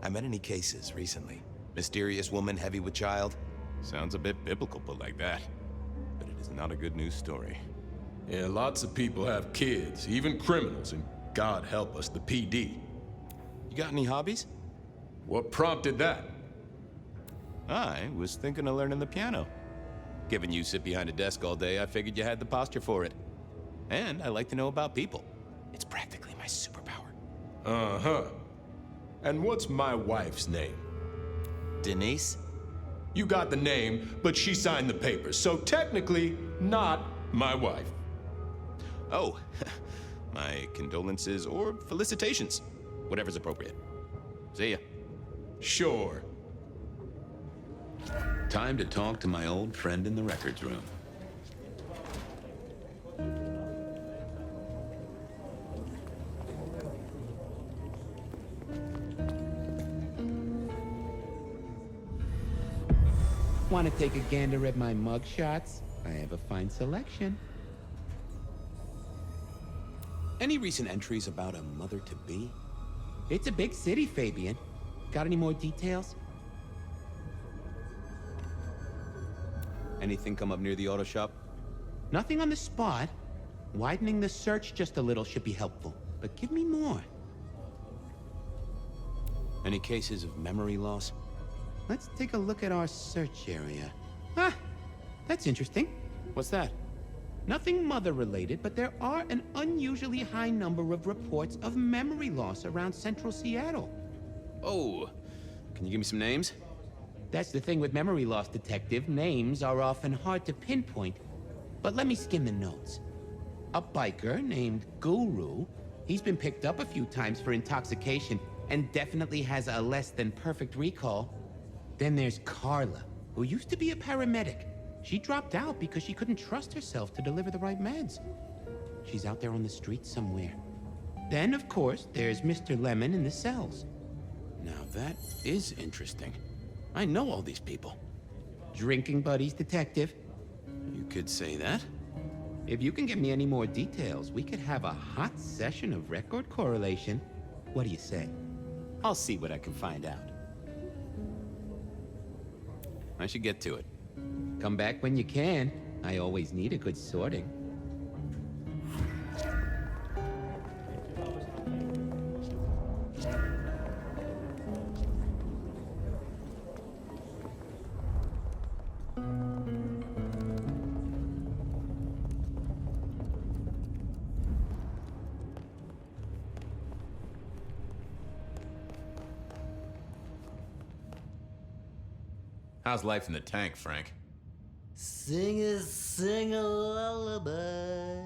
I met any cases recently. Mysterious woman heavy with child? Sounds a bit biblical put like that. But it is not a good news story. Yeah, lots of people have kids, even criminals, and God help us, the PD. You got any hobbies? What prompted that? I was thinking of learning the piano. Given you sit behind a desk all day, I figured you had the posture for it. And I like to know about people. It's practically my superpower. Uh-huh. And what's my wife's name? Denise? You got the name, but she signed the papers, so technically not my wife. Oh, my condolences or felicitations. Whatever's appropriate. See ya. Sure. Time to talk to my old friend in the records room. Want to take a gander at my mug shots? I have a fine selection. Any recent entries about a mother-to-be? It's a big city, Fabian. Got any more details? Anything come up near the auto shop? Nothing on the spot. Widening the search just a little should be helpful, but give me more. Any cases of memory loss? Let's take a look at our search area. Ah, that's interesting. What's that? Nothing mother-related, but there are an unusually high number of reports of memory loss around central Seattle. Oh, can you give me some names? That's the thing with memory loss, Detective. Names are often hard to pinpoint. But let me skim the notes. A biker named Guru. He's been picked up a few times for intoxication and definitely has a less than perfect recall. Then there's Carla, who used to be a paramedic. She dropped out because she couldn't trust herself to deliver the right meds. She's out there on the streets somewhere. Then, of course, there's Mr. Lemon in the cells. Now that is interesting. I know all these people. Drinking buddies, Detective. You could say that. If you can get me any more details, we could have a hot session of record correlation. What do you say? I'll see what I can find out. I should get to it. Come back when you can. I always need a good sorting. How's life in the tank, Frank? Sing a lullaby.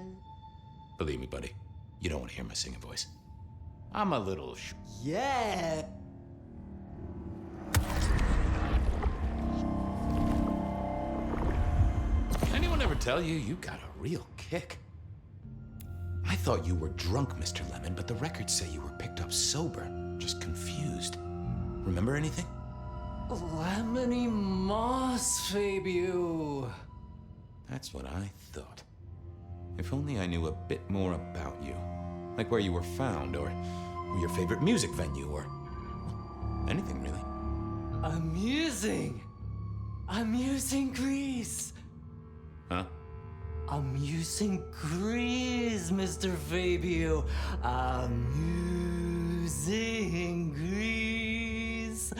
Believe me, buddy, you don't want to hear my singing voice. I'm a little Yeah! Anyone ever tell you you got a real kick? I thought you were drunk, Mr. Lemon, but the records say you were picked up sober, just confused. Remember anything? Lemony moss, Fabio. That's what I thought. If only I knew a bit more about you. Like where you were found, or your favorite music venue, or anything really. I'm using Grease. Huh? I'm using Grease, Mr. Fabio. I'm using Grease.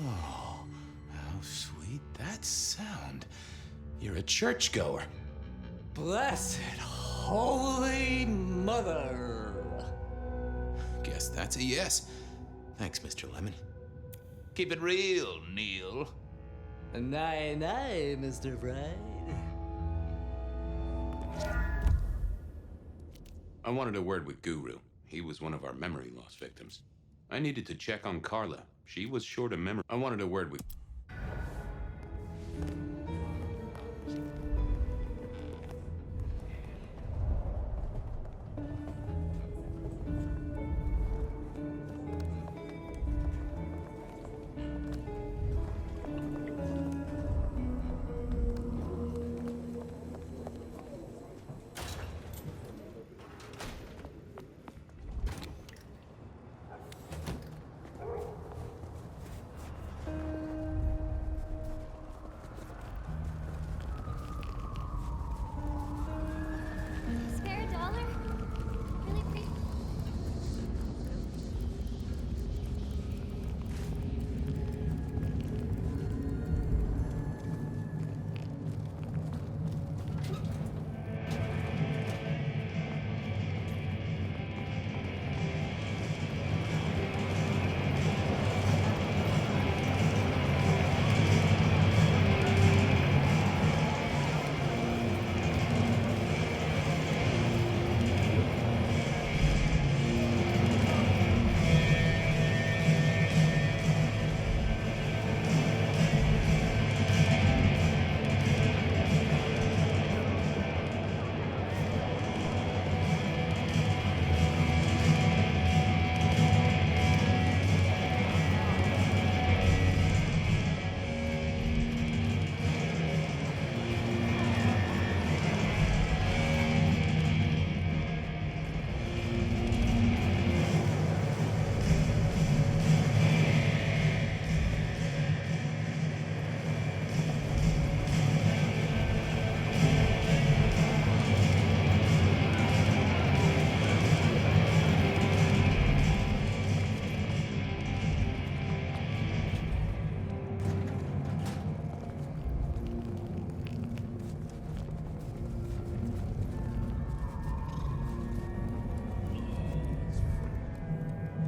Oh, how sweet that sound. You're a churchgoer. Blessed Holy Mother. Guess that's a yes. Thanks, Mr. Lemon. Keep it real, Neil. Nay, nay, Mr. Bride. I wanted a word with Guru. He was one of our memory loss victims. I needed to check on Carla. She was short of memory. I wanted a word with... Spare a dollar? Really pretty.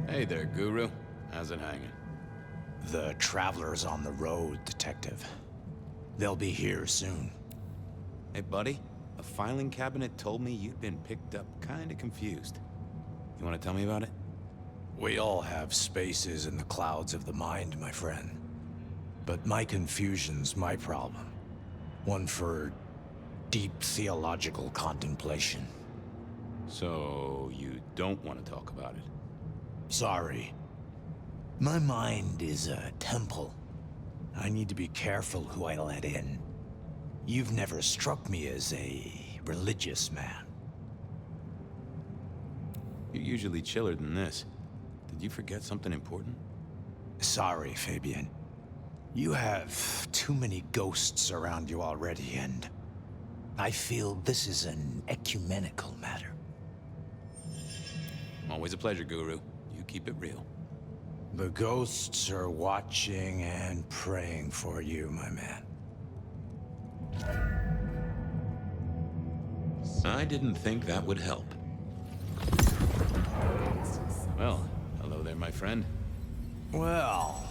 Hey there, Guru. How's it hanging? The Traveler's on the road, Detective. They'll be here soon. Hey, buddy. A filing cabinet told me you'd been picked up kinda confused. You wanna tell me about it? We all have spaces in the clouds of the mind, my friend. But my confusion's my problem. One for deep theological contemplation. So, you don't want to talk about it? Sorry. My mind is a temple. I need to be careful who I let in. You've never struck me as a religious man. You're usually chiller than this. Did you forget something important? Sorry, Fabian. You have too many ghosts around you already, and I feel this is an ecumenical matter. Always a pleasure, Guru. You keep it real. The ghosts are watching and praying for you, my man. I didn't think that would help. Well, hello there, my friend. Well,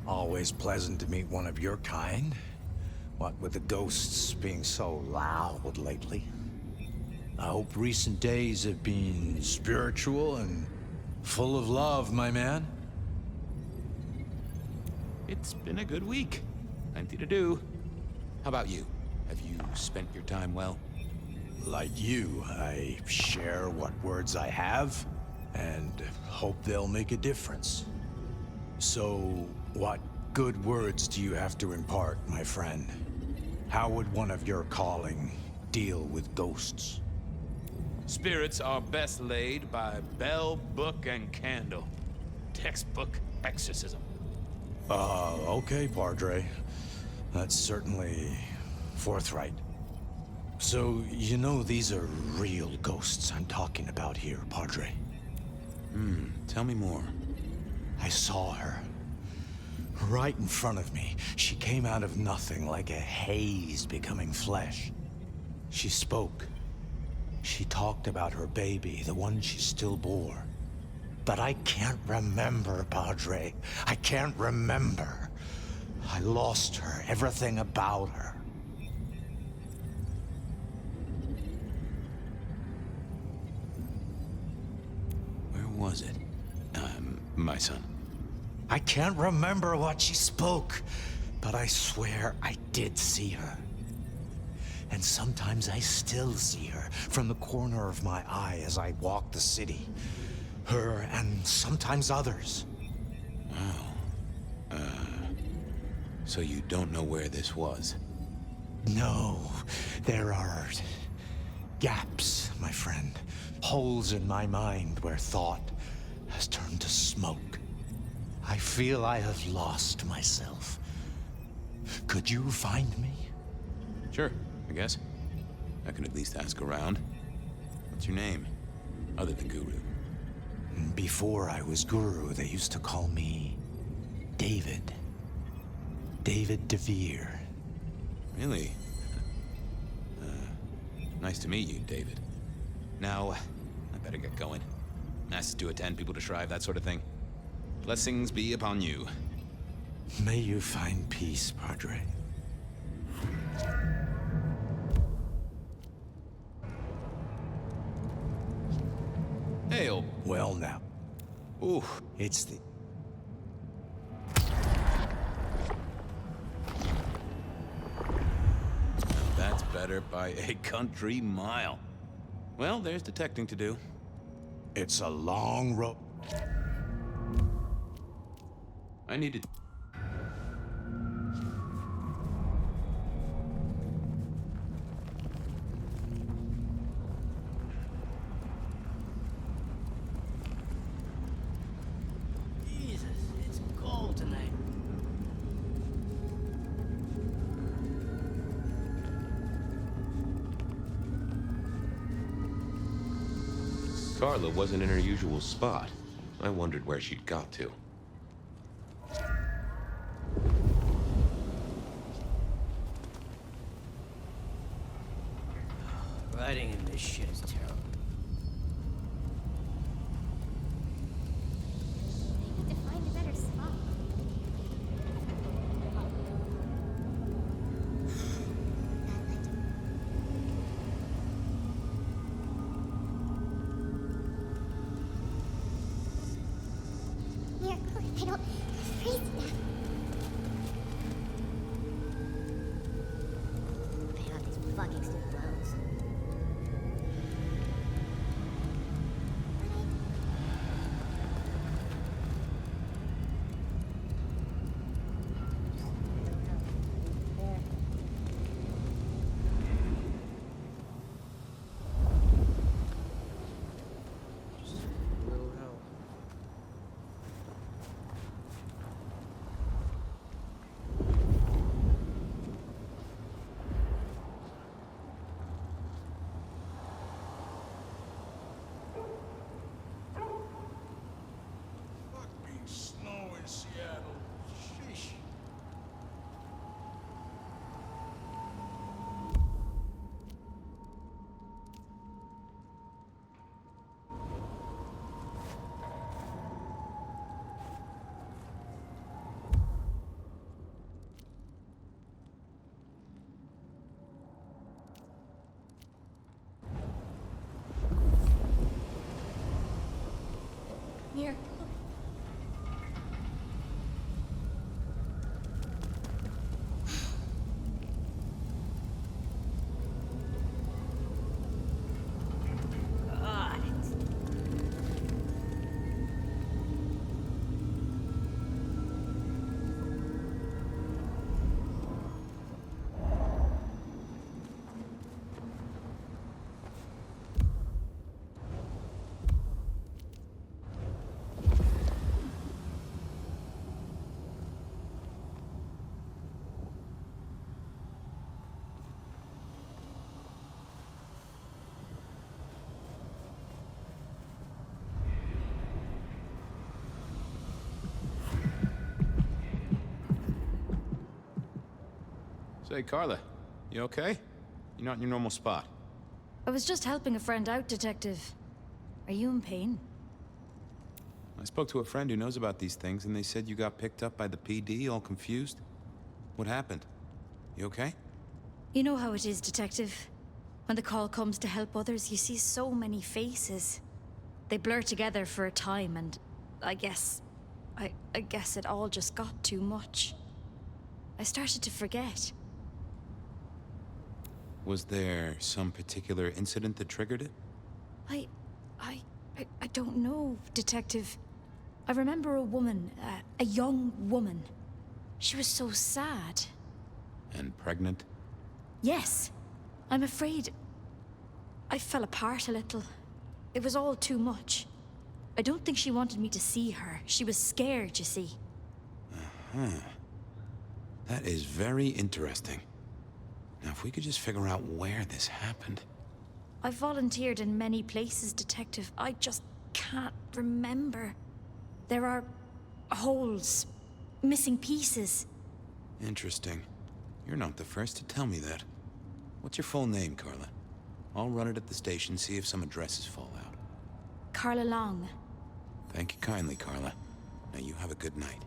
Always pleasant to meet one of your kind. What with the ghosts being so loud lately. I hope recent days have been spiritual and full of love, my man. It's been a good week. Plenty to do. How about you? Have you spent your time well? Like you, I share what words I have, and hope they'll make a difference. So, what good words do you have to impart, my friend? How would one of your calling deal with ghosts? Spirits are best laid by bell, book, and candle. Textbook exorcism. Okay, Padre. That's certainly forthright. So, you know these are real ghosts I'm talking about here, Padre. Tell me more. I saw her. Right in front of me. She came out of nothing, like a haze becoming flesh. She spoke. She talked about her baby, the one she still bore. But I can't remember, Padre. I can't remember. I lost her, everything about her. Where was it? My son. I can't remember what she spoke, but I swear I did see her. And sometimes I still see her from the corner of my eye as I walk the city. Her and sometimes others. Wow. So you don't know where this was? No, there are gaps, my friend. Holes in my mind where thought has turned to smoke. I feel I have lost myself. Could you find me? Sure, I guess. I can at least ask around. What's your name? Other than Guru. Before I was Guru, they used to call me David. David DeVere. Really? Nice to meet you, David. Now, I better get going. Masses to attend, people to shrive, that sort of thing. Blessings be upon you. May you find peace, Padre. Hail. Well now. Ooh. It's the... That's better by a country mile. Well, there's detecting to do. It's a long road. I need to... Jesus, it's cold tonight. Carla wasn't in her usual spot. I wondered where she'd got to. Riding in this shit is terrible. I need to find a better spot. Here, I don't freeze to death. I got these fucking stupid clothes. Say, Carla, you okay? You're not in your normal spot. I was just helping a friend out, Detective. Are you in pain? I spoke to a friend who knows about these things, and they said you got picked up by the PD, all confused. What happened? You okay? You know how it is, Detective. When the call comes to help others, you see so many faces. They blur together for a time, and I guess it all just got too much. I started to forget. Was there some particular incident that triggered it? I don't know, Detective. I remember a woman, a young woman. She was so sad. And pregnant? Yes. I'm afraid I fell apart a little. It was all too much. I don't think she wanted me to see her. She was scared, you see. Uh-huh. That is very interesting. Now, if we could just figure out where this happened. I've volunteered in many places, Detective. I just can't remember. There are holes, missing pieces. Interesting. You're not the first to tell me that. What's your full name, Carla? I'll run it at the station, see if some addresses fall out. Carla Long. Thank you kindly, Carla. Now you have a good night.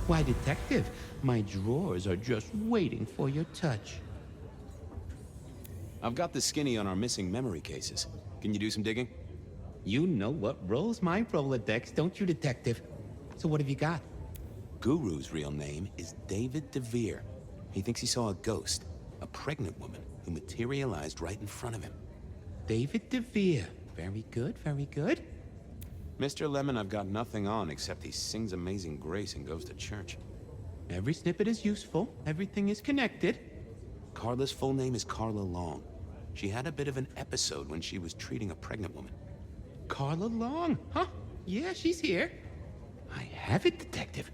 Why, Detective, my drawers are just waiting for your touch. I've got the skinny on our missing memory cases. Can you do some digging? You know what rolls my Rolodex, don't you, Detective? So what have you got? Guru's real name is David DeVere. He thinks he saw a ghost, a pregnant woman who materialized right in front of him. David DeVere. Very good, very good. Mr. Lemon, I've got nothing on except he sings Amazing Grace and goes to church. Every snippet is useful. Everything is connected. Carla's full name is Carla Long. She had a bit of an episode when she was treating a pregnant woman. Carla Long, huh? Yeah, she's here. I have it, Detective.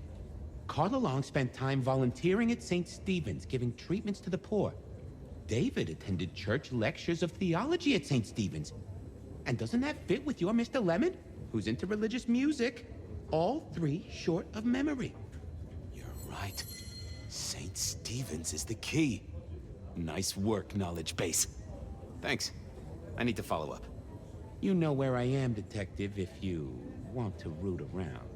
Carla Long spent time volunteering at St. Stephen's, giving treatments to the poor. David attended church lectures of theology at St. Stephen's. And doesn't that fit with your Mr. Lemon, who's into religious music? All three short of memory. You're right. St. Stephen's is the key. Nice work, knowledge base. Thanks. I need to follow up. You know where I am, Detective, if you want to root around.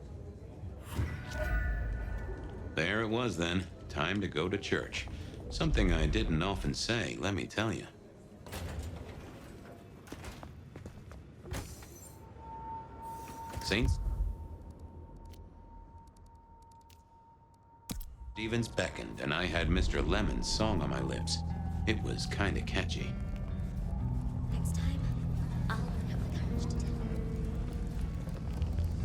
There it was then. Time to go to church. Something I didn't often say, let me tell you. Saints Stevens beckoned, and I had Mr. Lemon's song on my lips. It was kinda catchy. Next time, I'll work out my courage to tell him.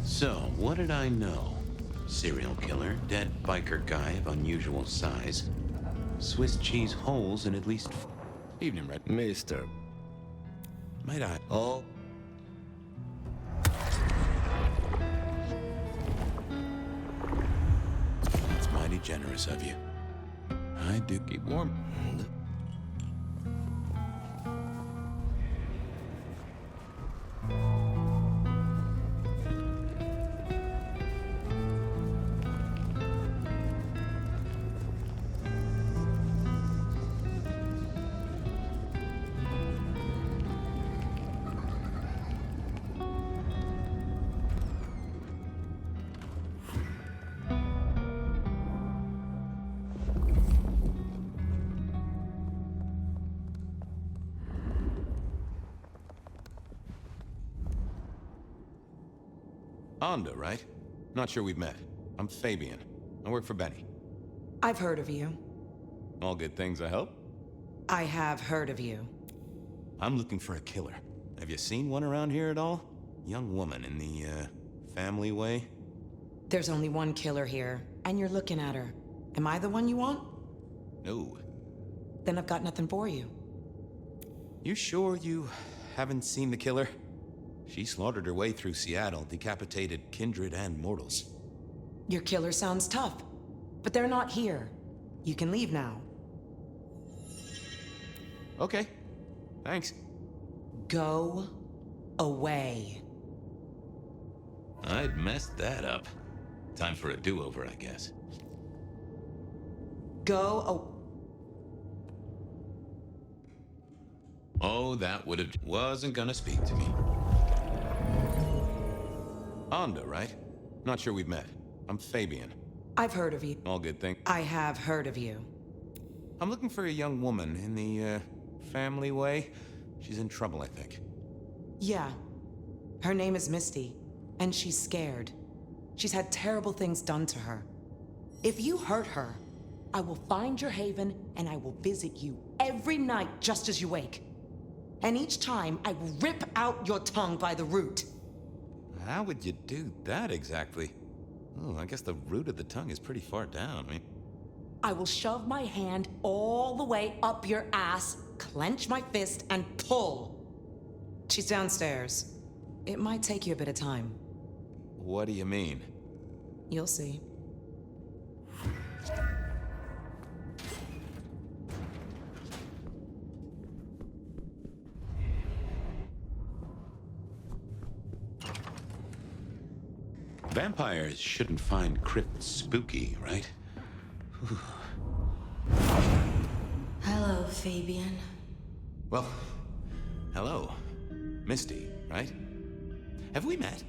So, what did I know? Serial killer, dead biker guy of unusual size, Swiss cheese holes in at least... Evening, Red. Mister. Might I... Oh? That's mighty generous of you. I do keep warm. Onda, right? Not sure we've met. I'm Fabian. I work for Benny. I've heard of you. All good things, I hope? I have heard of you. I'm looking for a killer. Have you seen one around here at all? Young woman in the, family way? There's only one killer here, and you're looking at her. Am I the one you want? No. Then I've got nothing for you. You sure you haven't seen the killer? She slaughtered her way through Seattle, decapitated kindred and mortals. Your killer sounds tough, but they're not here. You can leave now. Okay. Thanks. Go away. I'd messed that up. Time for a do-over, I guess. Oh, that would've... wasn't gonna speak to me. Onda, right? Not sure we've met. I'm Fabian. I've heard of you. All good thing. I have heard of you. I'm looking for a young woman in the, family way. She's in trouble, I think. Yeah. Her name is Misty, and she's scared. She's had terrible things done to her. If you hurt her, I will find your haven, and I will visit you every night just as you wake. And each time, I will rip out your tongue by the root. How would you do that exactly? Oh, I guess the root of the tongue is pretty far down, right? I will shove my hand all the way up your ass, clench my fist, and pull. She's downstairs. It might take you a bit of time. What do you mean? You'll see. Vampires shouldn't find crypts spooky, right? Hello, Fabian. Well, hello. Misty, right? Have we met?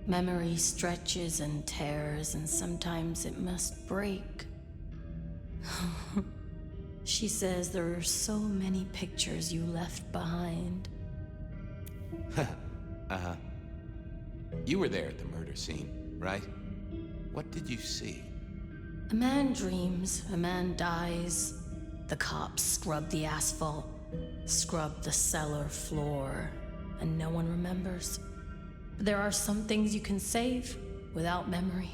Memory stretches and tears, and sometimes it must break. She says there are so many pictures you left behind. Uh-huh. You were there at the murder scene, right? What did you see? A man dreams, a man dies. The cops scrub the asphalt, scrub the cellar floor, and no one remembers. But there are some things you can save without memory.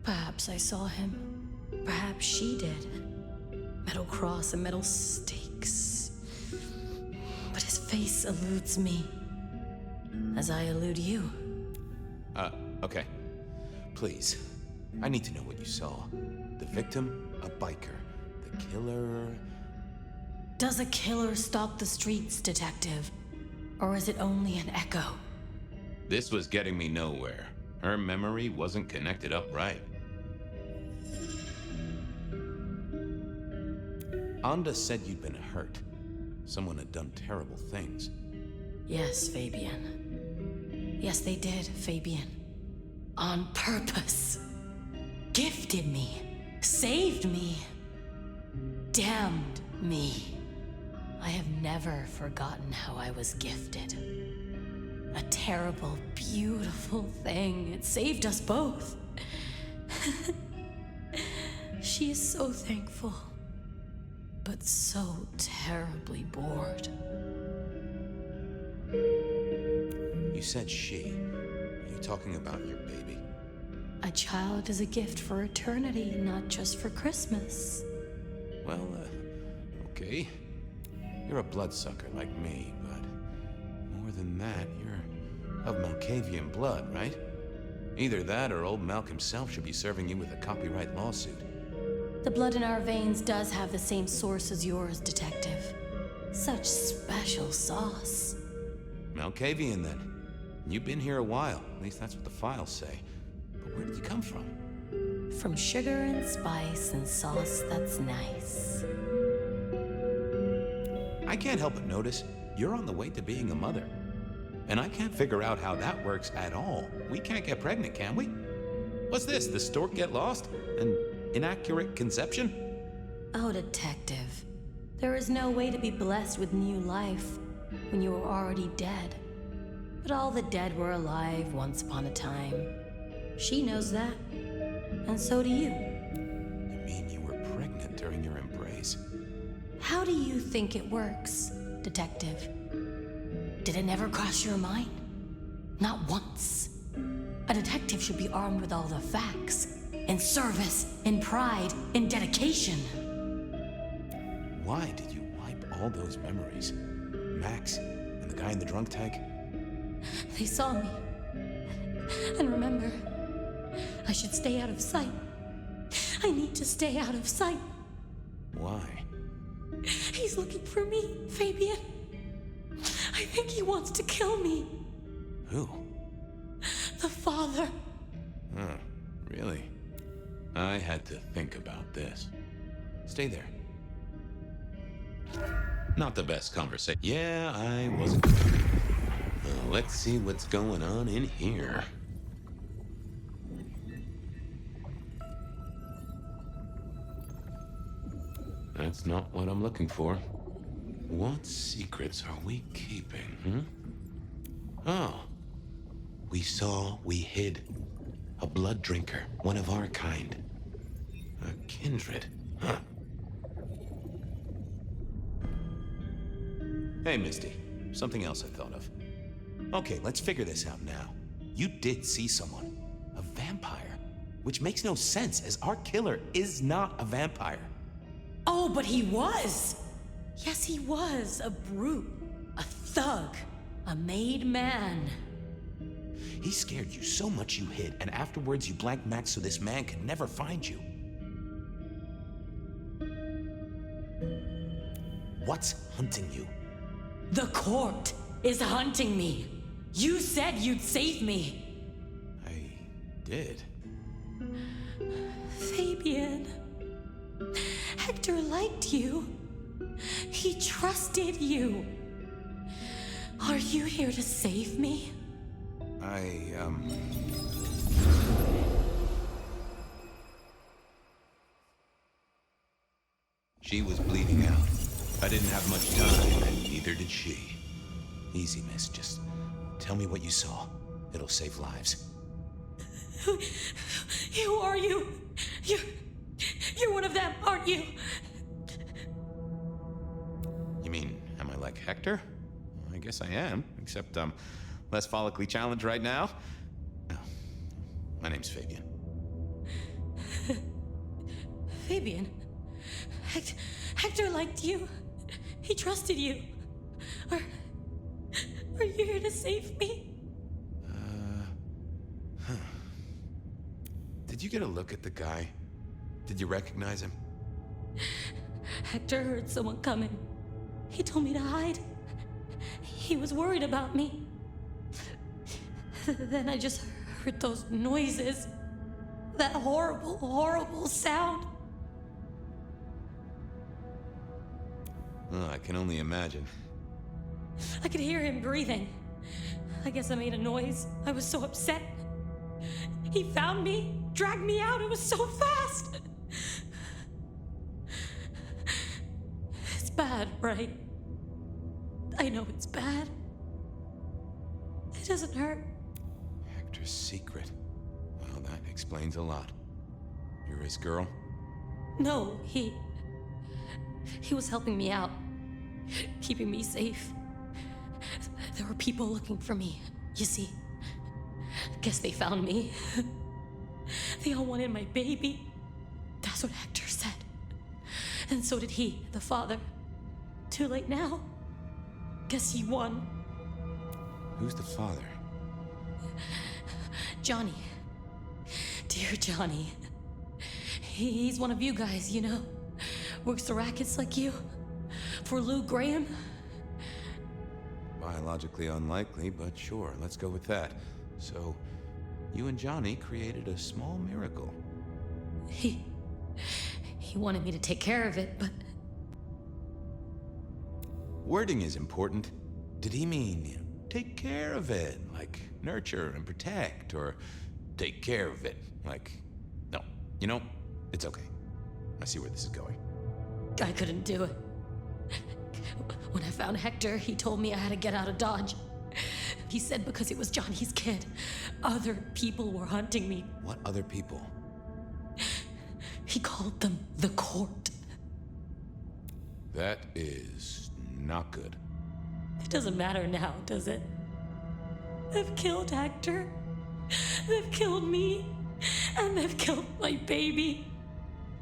Perhaps I saw him. Perhaps she did. Metal cross and metal stakes. But his face eludes me, as I elude you. Okay. Please. I need to know what you saw. The victim, a biker. The killer... Does a killer stalk the streets, Detective? Or is it only an echo? This was getting me nowhere. Her memory wasn't connected up right. Onda said you'd been hurt. Someone had done terrible things. Yes, Fabian. Yes, they did, Fabian. On purpose. Gifted me. Saved me. Damned me. I have never forgotten how I was gifted. A terrible, beautiful thing. It saved us both. She is so thankful, but so terribly bored. You said she. Are you talking about your baby? A child is a gift for eternity, not just for Christmas. Well, okay. You're a bloodsucker like me, but more than that, you're of Malkavian blood, right? Either that or old Malk himself should be serving you with a copyright lawsuit. The blood in our veins does have the same source as yours, Detective. Such special sauce. Malkavian, then. You've been here a while. At least that's what the files say. But where did you come from? From sugar and spice and sauce that's nice. I can't help but notice you're on the way to being a mother. And I can't figure out how that works at all. We can't get pregnant, can we? What's this? The stork get lost? An inaccurate conception? Oh, Detective. There is no way to be blessed with new life when you are already dead. But all the dead were alive once upon a time. She knows that. And so do you. You mean you were pregnant during your embrace? How do you think it works, Detective? Did it never cross your mind? Not once. A detective should be armed with all the facts. In service, in pride, in dedication. Why did you wipe all those memories? Max and the guy in the drunk tank? They saw me. And remember, I should stay out of sight. I need to stay out of sight. Why? He's looking for me, Fabian. I think he wants to kill me. Who? The father. Huh, really? I had to think about this. Stay there. Not the best conversation. Yeah, I wasn't. Let's see what's going on in here. That's not what I'm looking for. What secrets are we keeping, Oh. We hid. A blood drinker, one of our kind. A kindred, huh? Hey, Misty. Something else I thought of. Okay, let's figure this out now. You did see someone. A vampire. Which makes no sense, as our killer is not a vampire. Oh, but he was! Yes, he was. A brute. A thug. A made man. He scared you so much you hid, and afterwards you blanked Max so this man could never find you. What's hunting you? The court is hunting me. You said you'd save me. I did. Fabian. Hector liked you. He trusted you. Are you here to save me? She was bleeding out. I didn't have much time, and neither did she. Easy, miss. Just tell me what you saw. It'll save lives. Who are you? You're one of them, aren't you? You mean, am I like Hector? I guess I am, except I'm less follically challenged right now. No, my name's Fabian. Fabian? Hector liked you. He trusted you. Are you here to save me? Did you get a look at the guy? Did you recognize him? Hector heard someone coming. He told me to hide. He was worried about me. Then I just heard those noises. That horrible, horrible sound. Oh, I can only imagine. I could hear him breathing. I guess I made a noise. I was so upset. He found me, dragged me out. It was so fast. It's bad, right? I know it's bad. It doesn't hurt. Hector's secret. Well, that explains a lot. You're his girl? No, he was helping me out, keeping me safe. There were people looking for me, you see. Guess they found me. They all wanted my baby. That's what Hector said. And so did he, the father. Too late now. Guess he won. Who's the father? Johnny. Dear Johnny. He's one of you guys, you know. Works the rackets like you. For Lou Graham. Biologically unlikely, but sure, let's go with that. So, you and Johnny created a small miracle. He wanted me to take care of it, but... Wording is important. Did he mean take care of it, like nurture and protect, or take care of it, like... No, you know, it's okay. I see where this is going. I couldn't do it. When I found Hector, he told me I had to get out of Dodge. He said because it was Johnny's kid, other people were hunting me. What other people? He called them the court. That is not good. It doesn't matter now, does it? They've killed Hector. They've killed me. And they've killed my baby.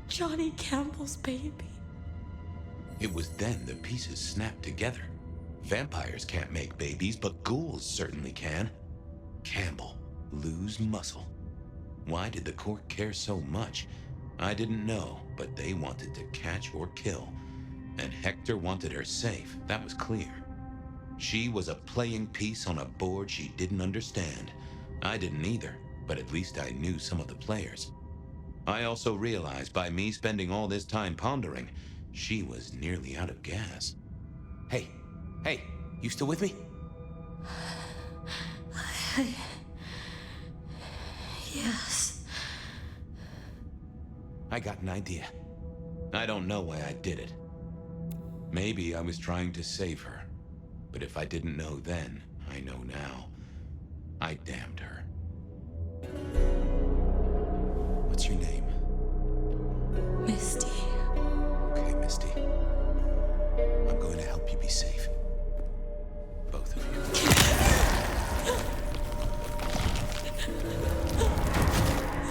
Johnny Campbell's baby. It was then the pieces snapped together. Vampires can't make babies, but ghouls certainly can. Campbell, lose muscle. Why did the court care so much? I didn't know, but they wanted to catch or kill. And Hector wanted her safe, that was clear. She was a playing piece on a board she didn't understand. I didn't either, but at least I knew some of the players. I also realized by me spending all this time pondering, she was nearly out of gas. Hey, you still with me? Yes. I got an idea. I don't know why I did it. Maybe I was trying to save her. But if I didn't know then, I know now. I damned her. What's your name? Misty. Okay, Misty. I'm going to help you be safe. Both of you.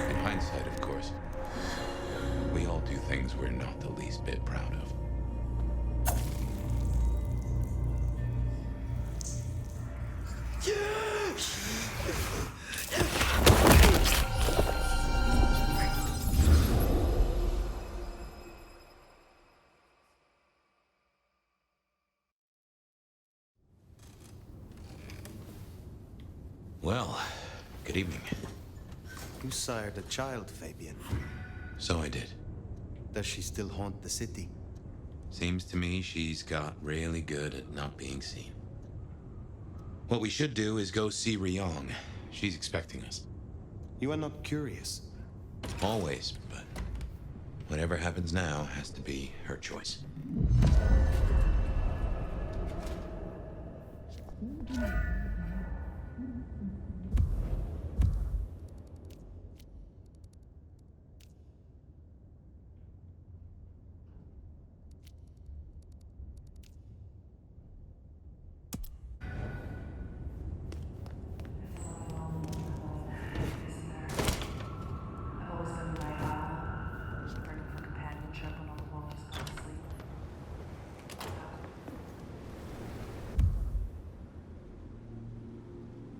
In hindsight, of course. We all do things we're not the least bit proud of. Well, good evening. You sired a child, Fabian. So I did. Does she still haunt the city? Seems to me she's got really good at not being seen. What we should do is go see Ryong. She's expecting us. You are not curious? Always, but whatever happens now has to be her choice.